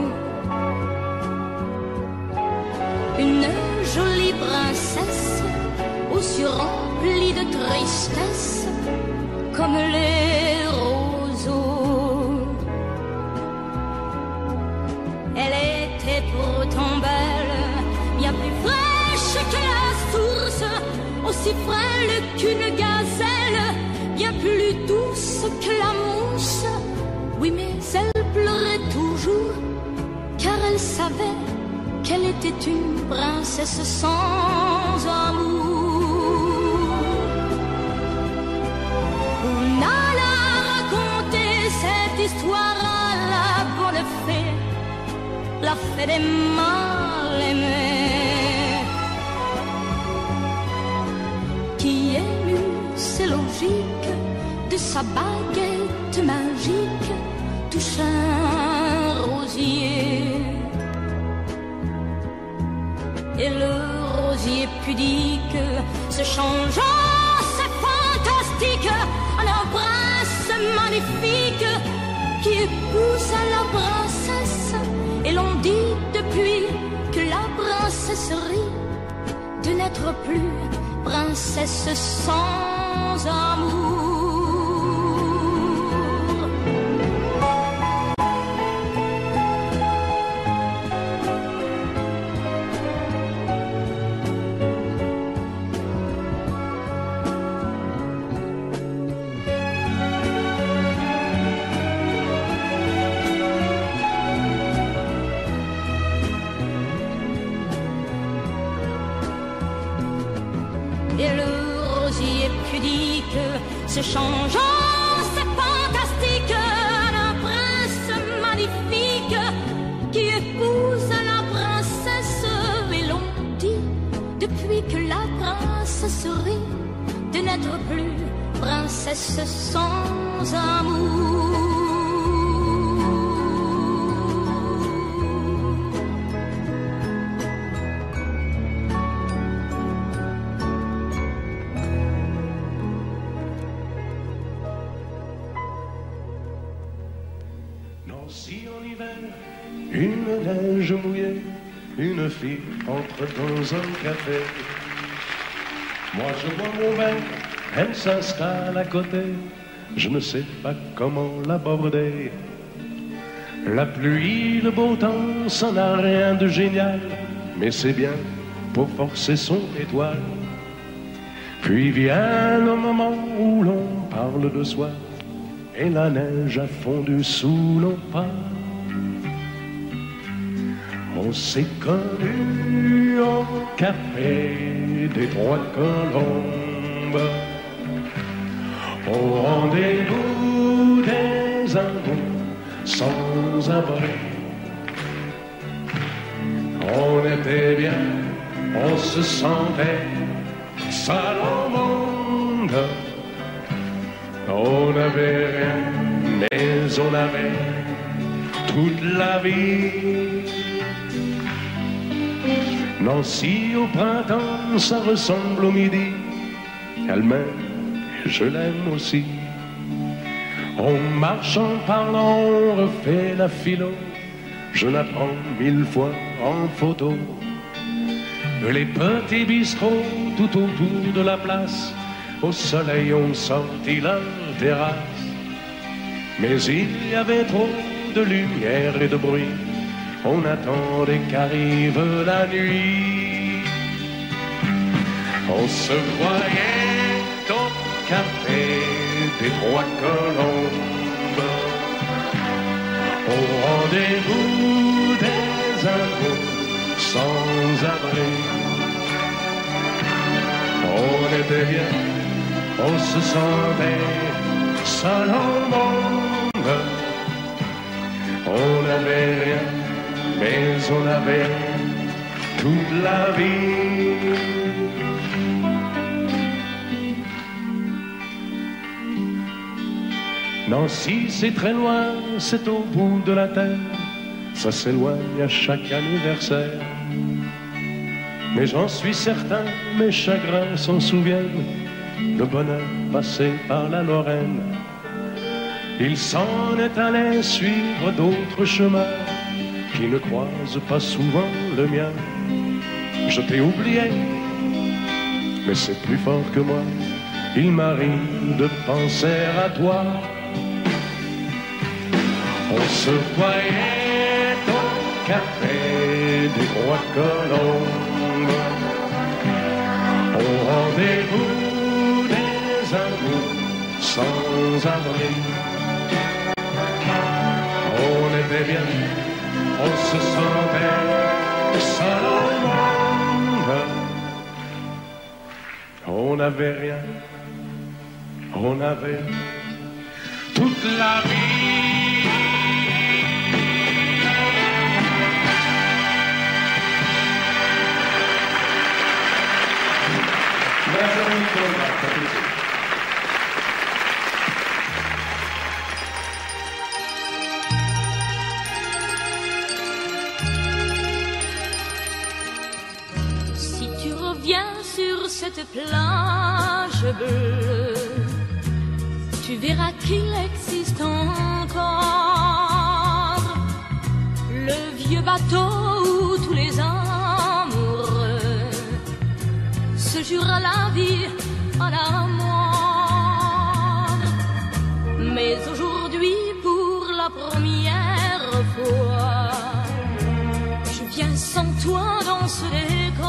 Une jolie princesse aux yeux remplis de tristesse comme les roseaux. Elle était pourtant belle, bien plus fraîche que la source, aussi frêle qu'une gazelle, bien plus douce que la mousse. Oui, mais elle pleurait toujours, car elle savait qu'elle était une princesse sans amour. On alla raconter cette histoire à la bonne fée, la fée des mal-aimés, qui émut, c'est logique, de sa baguette magique touche un rosier. Et le rosier pudique se changeant, c'est fantastique, en un prince magnifique qui épousa la princesse. Et l'on dit depuis que la princesse rit de n'être plus princesse sans amour. Et le rosier pudique se changeant, c'est fantastique, un prince magnifique qui épouse la princesse. Et l'on dit depuis que la princesse rit de n'être plus princesse sans amour. Si en hiver, une neige mouillée, une fille entre dans un café. Moi je bois mon verre, elle s'installe à côté, je ne sais pas comment l'aborder. La pluie, le beau temps, ça n'a rien de génial, mais c'est bien pour forcer son étoile. Puis vient le moment où l'on parle de soi, et la neige a fondu sous nos pas. On s'est connus au café des Trois Colombes, au rendez-vous des amours sans abri. On était bien, on se sentait seul au monde. On n'avait rien, mais on avait toute la vie. Nancy au printemps, ça ressemble au midi. Elle m'aime, et je l'aime aussi. On marche en parlant, on refait la philo. Je la prends 1000 fois en photo. Les petits bistrots tout autour de la place, au soleil on sortit la terrasse. Mais il y avait trop de lumière et de bruit, on attendait qu'arrive la nuit. On se croyait au café des Trois Colombes, au rendez-vous des amours sans abri. On était bien, on se sentait seul au monde. On n'avait rien, mais on avait toute la vie. Nancy, c'est très loin, c'est au bout de la terre. Ça s'éloigne à chaque anniversaire. Mais j'en suis certain, mes chagrins s'en souviennent, le bonheur passé par la Lorraine. Il s'en est allé suivre d'autres chemins qui ne croisent pas souvent le mien. Je t'ai oublié, mais c'est plus fort que moi. Il m'arrive de penser à toi. On se voyait au café des Trois Colombes, au rendez-vous des amours sans abri. On était bien, on se sentait seul au monde. On n'avait rien, on avait toute la vie. Si tu reviens sur cette plage bleue, tu verras qu'il existe encore le vieux bateau où tous les amoureux se jurent à la vie, à la mort. Mais aujourd'hui, pour la première fois, je viens sans toi dans ce décor,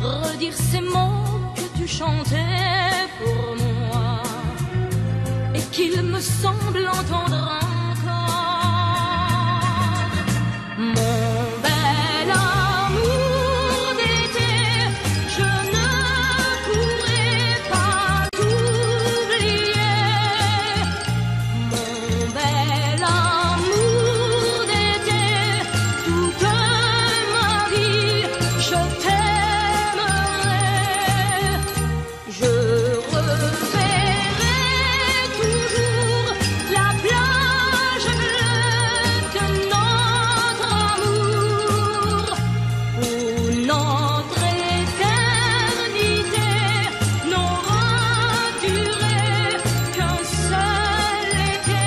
redire ces mots que tu chantais pour moi et qu'il me semble entendre encore. Mon bel amour d'été, je ne pourrai pas t'oublier. Mon bel amour d'été, toute ma vie, je t'aimerai. Je reverrai toujours la plage bleue de notre amour, où notre éternité n'aura duré qu'un seul été.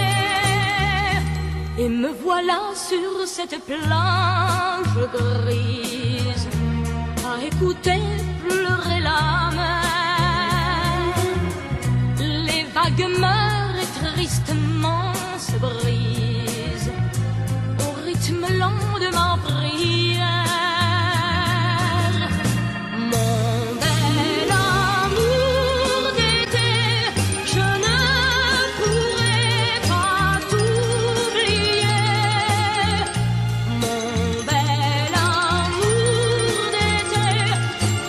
Et me voilà sur cette plage grise, à écouter pleurer la mer. Les vagues meurent et tristement se brisent au rythme lent de ma prière. Mon bel amour d'été, je ne pourrai pas t'oublier. Mon bel amour d'été,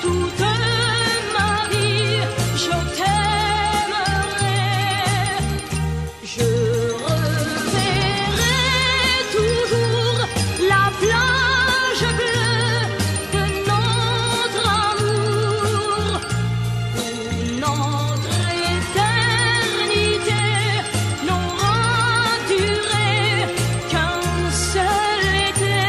toute ma vie, je t'aimerai. Je reverrai toujours la plage bleue de notre amour, où notre éternité n'aura duré qu'un seul été.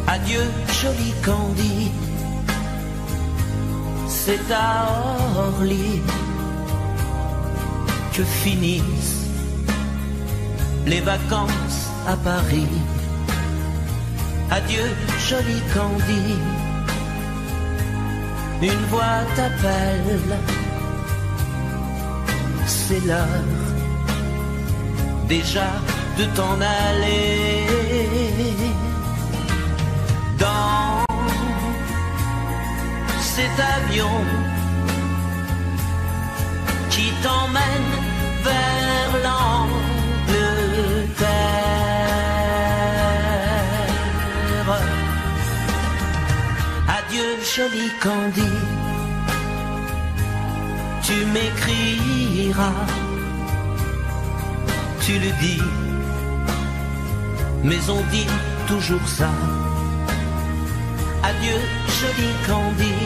Adieu, joli Candy, c'est à Orly que finissent les vacances à Paris. Adieu, joli Candy, une voix t'appelle, c'est l'heure déjà de t'en aller. avion qui t'emmène vers l'Angleterre. Adieu joli Candy, tu m'écriras, tu le dis, mais on dit toujours ça. Adieu joli Candy,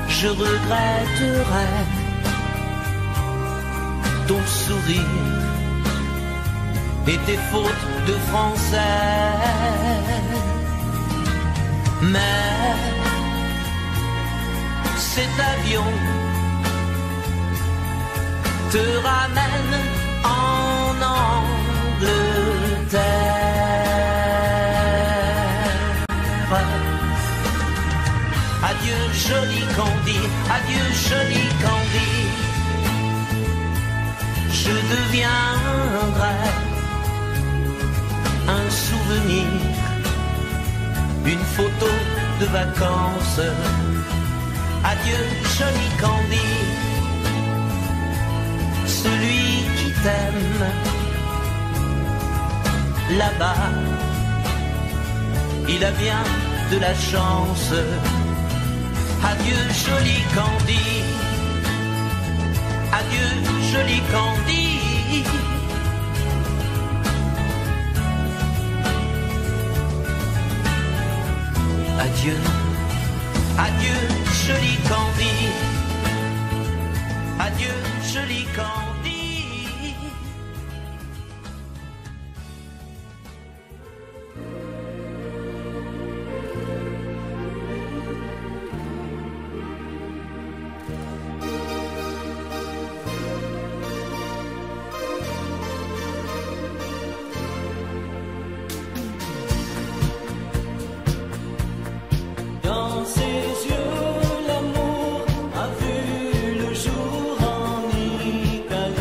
je regretterai ton sourire et tes fautes de français. Mais cet avion te ramène en Angleterre. Adieu joli Candy, adieu joli Candy, je deviendrai un souvenir, une photo de vacances. Adieu joli Candy, celui qui t'aime là-bas, il a bien de la chance. Adieu joli Candy, adieu joli Candy. Adieu, adieu joli Candy, adieu joli Candy. Dans ses yeux, l'amour a vu le jour en Italie.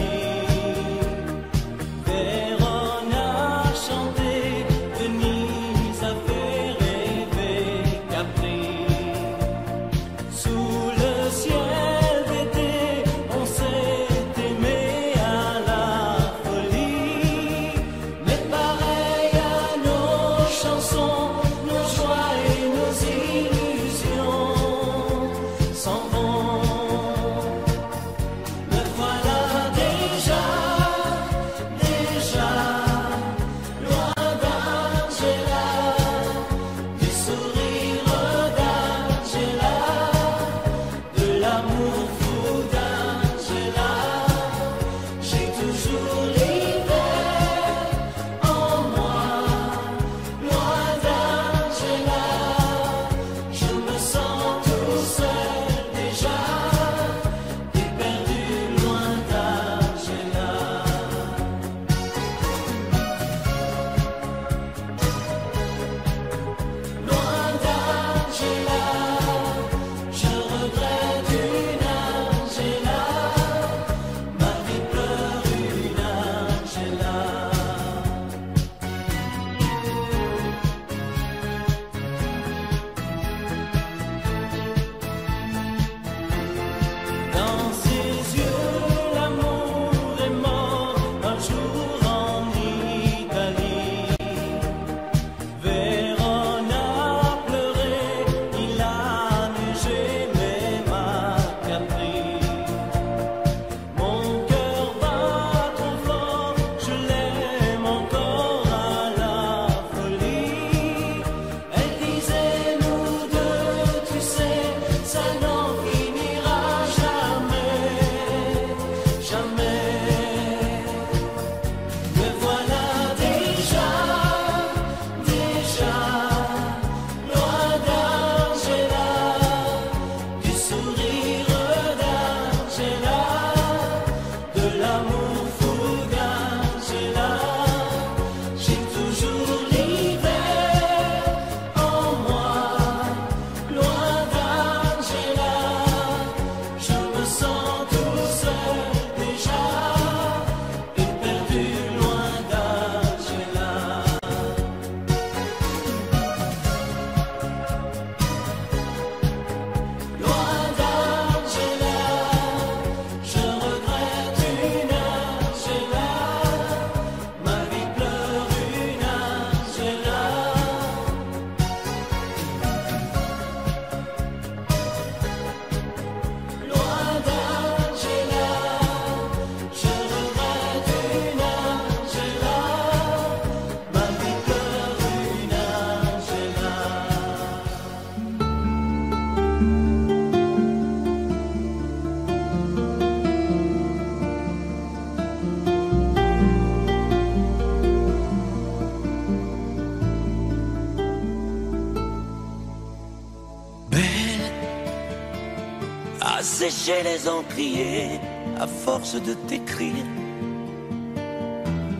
sécher les encriers à force de t'écrire.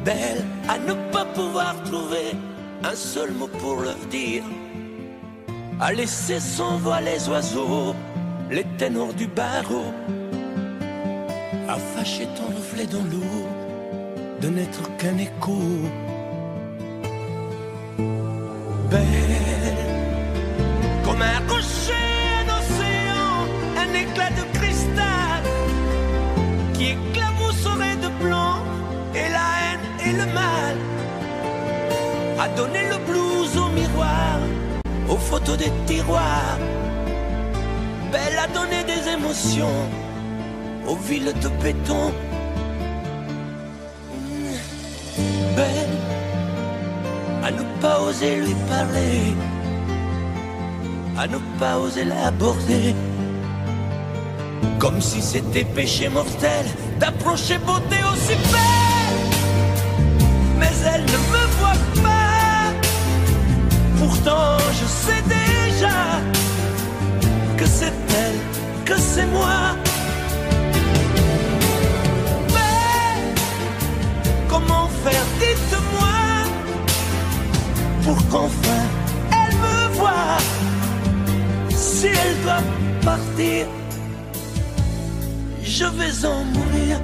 Belle à ne pas pouvoir trouver un seul mot pour leur dire, à laisser sans voix les oiseaux, les ténors du barreau, à fâcher ton reflet dans l'eau, de n'être qu'un écho. Belle comme un rocher, un océan, un éclat de cristal qui éclabousserait de blanc et la haine et le mal, à donner le blues au miroir, aux photos des tiroirs. Belle à donner des émotions aux villes de béton. Belle à ne pas oser lui parler, à ne pas oser l'aborder, comme si c'était péché mortel d'approcher beauté aussi belle. Mais elle ne me voit pas, pourtant je sais déjà que c'est elle, que c'est moi. Mais comment faire, dites-moi, pour qu'enfin elle me voie. Si elle doit partir, je vais en mourir.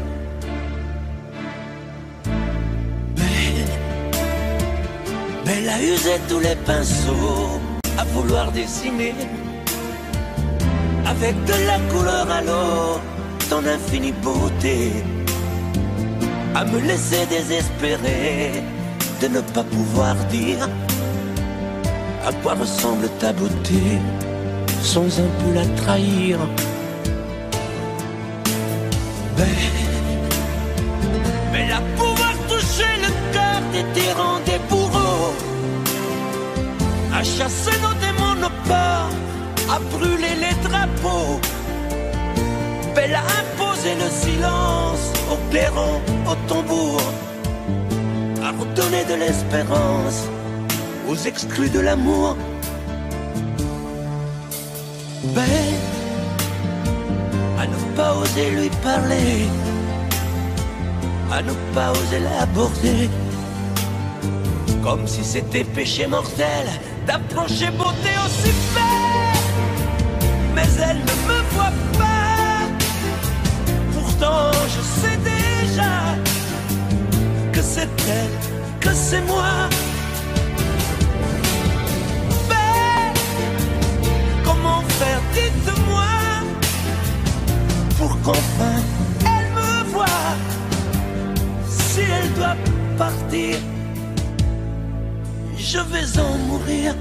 Belle a usé tous les pinceaux à vouloir dessiner avec de la couleur à l'eau ton infinie beauté, à me laisser désespérer de ne pas pouvoir dire à quoi ressemble ta beauté sans un peu la trahir. Belle à pouvoir toucher le cœur des tyrans, des bourreaux, à chasser nos démons, nos peurs, à brûler les drapeaux. Belle à imposer le silence au clairon, au tambour, à redonner de l'espérance aux exclus de l'amour. Belle à ne pas oser lui parler, à ne pas oser l'aborder, comme si c'était péché mortel d'approcher beauté aussi belle. Mais elle ne me voit pas, pourtant je sais déjà que c'est elle, que c'est moi. Belle, comment faire, dites-moi, pour qu'enfin elle me voie. Si elle doit partir, je vais en mourir.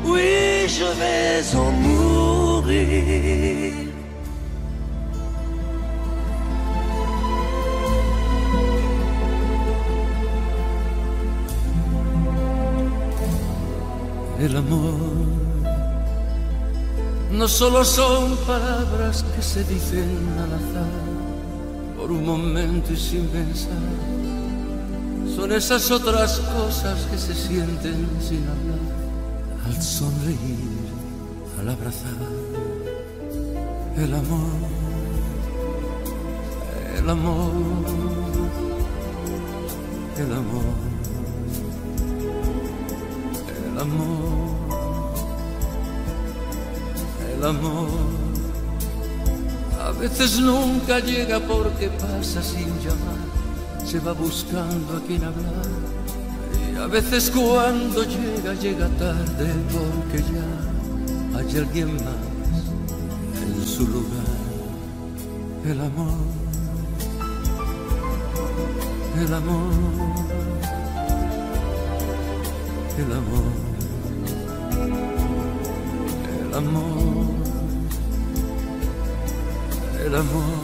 Oui, je vais en mourir. El amor no solo son palabras que se dicen al azar, por un momento y sin pensar. Son esas otras cosas que se sienten sin hablar, al sonreír, al abrazar. El amor, el amor, el amor, el amor. El amor a veces nunca llega porque pasa sin llamar, se va buscando a quien hablar, y a veces cuando llega, llega tarde porque ya hay alguien más en su lugar. El amor, el amor, el amor, el amor. El amor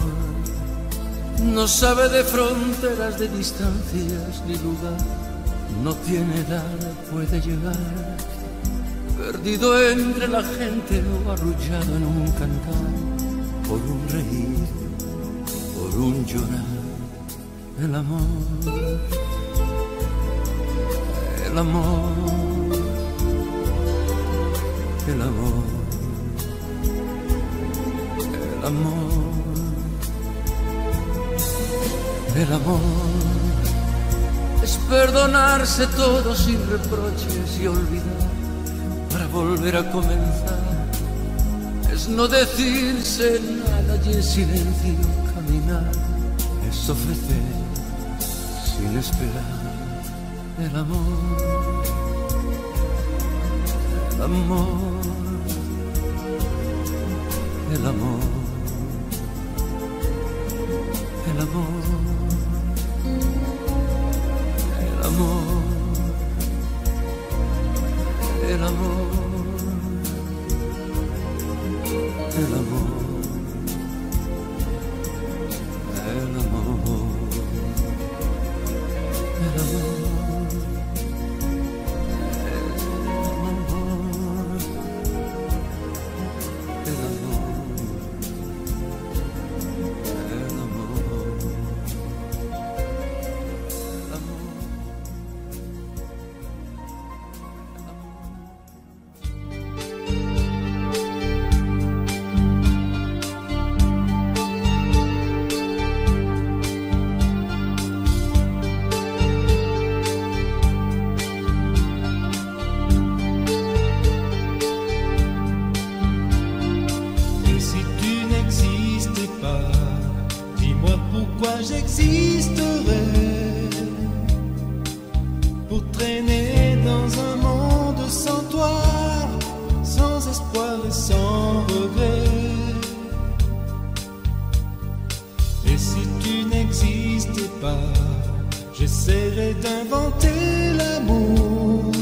no sabe de fronteras, de distancias ni lugar, no tiene edad, puede llegar, perdido entre la gente o arrullado en un cantar, por un reír, por un llorar. El amor, el amor, el amor, el amor, el amor es perdonarse todo sin reproches y olvidar para volver a comenzar. Es no decirse nada y en silencio caminar. Es ofrecer sin esperar el amor, el amor, el amor, el amor, el amor, el amor, el amor, el amor, el amor. J'essaierai d'inventer l'amour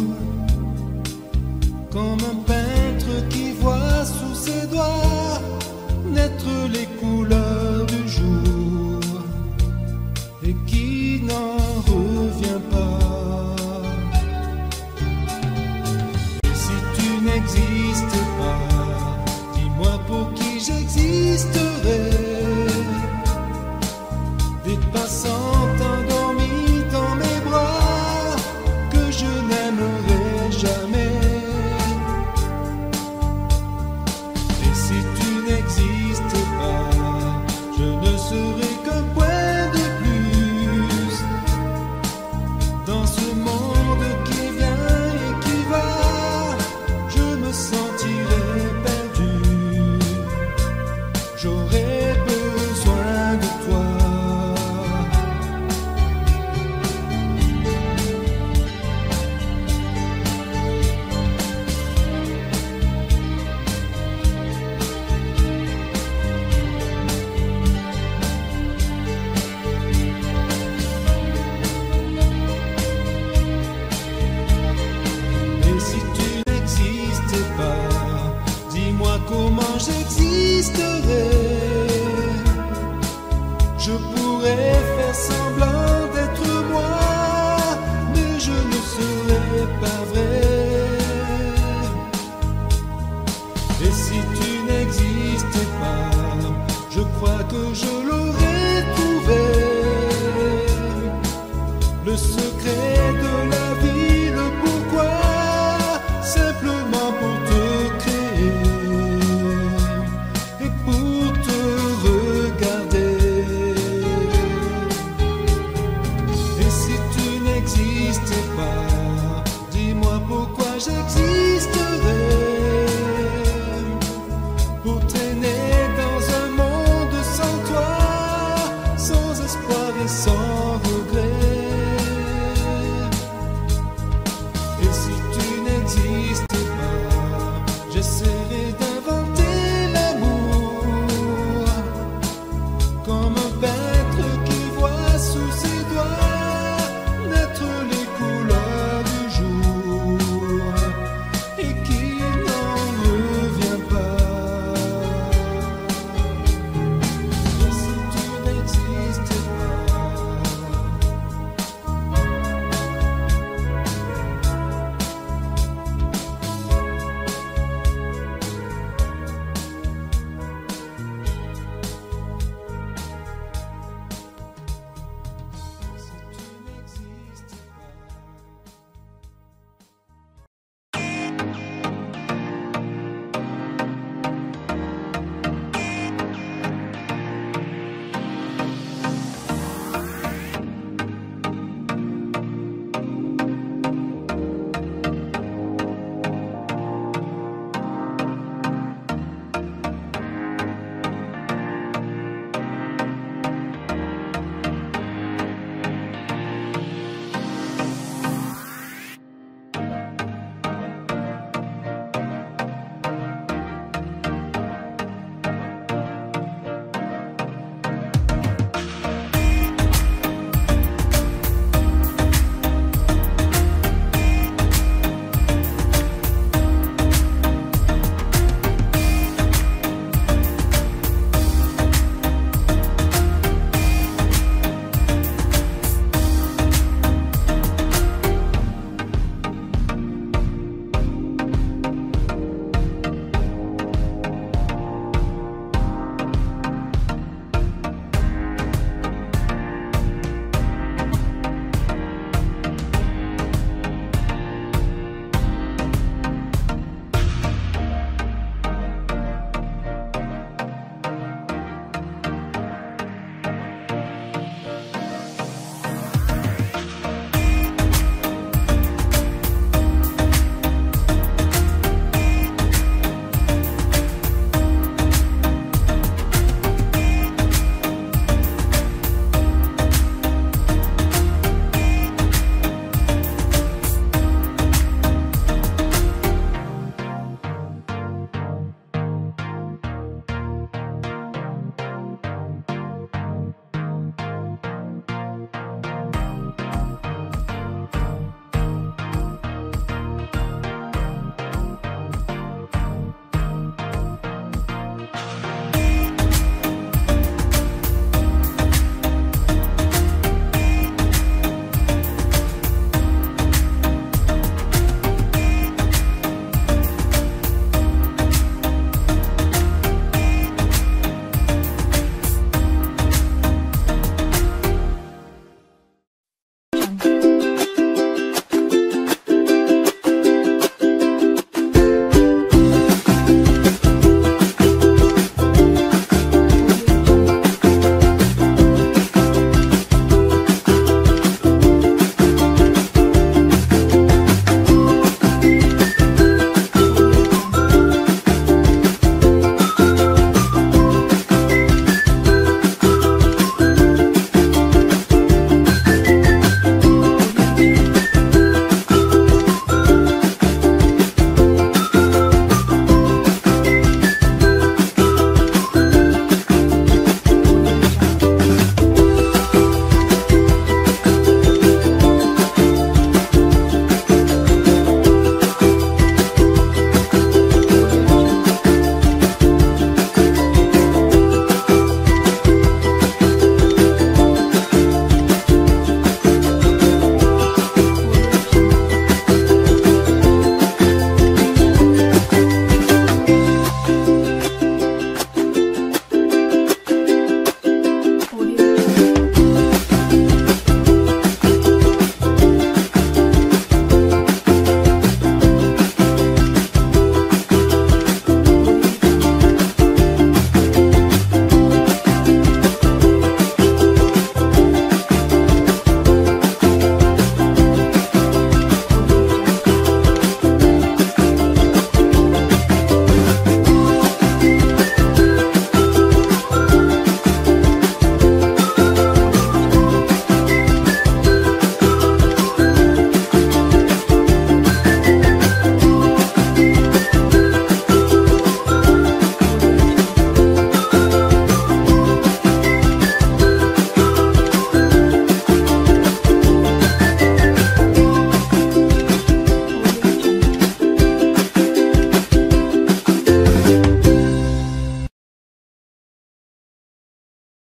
comme un peintre qui voit sous ses doigts naître les couleurs du jour et qui n'en revient pas. Et si tu n'existais pas, dis-moi pour qui j'existerais. Des passantes endormies dans mes bras que je n'aimerai jamais. Et si tu n'existais pas, je ne serais qu'un point de plus dans ce monde qui vient et qui va. Je me sentirais perdu. J'aurais besoin de toi. Comment j'existerais? Je pourrais faire semblant d'être moi, mais je ne serais pas vrai. Et si tu n'existais pas, je crois que je l'aurais trouvé. Le secret de la vie, le pourquoi, simplement pour te créer. Dis-moi pourquoi j'existerais. Pour traîner dans un monde sans toi, sans espoir et sans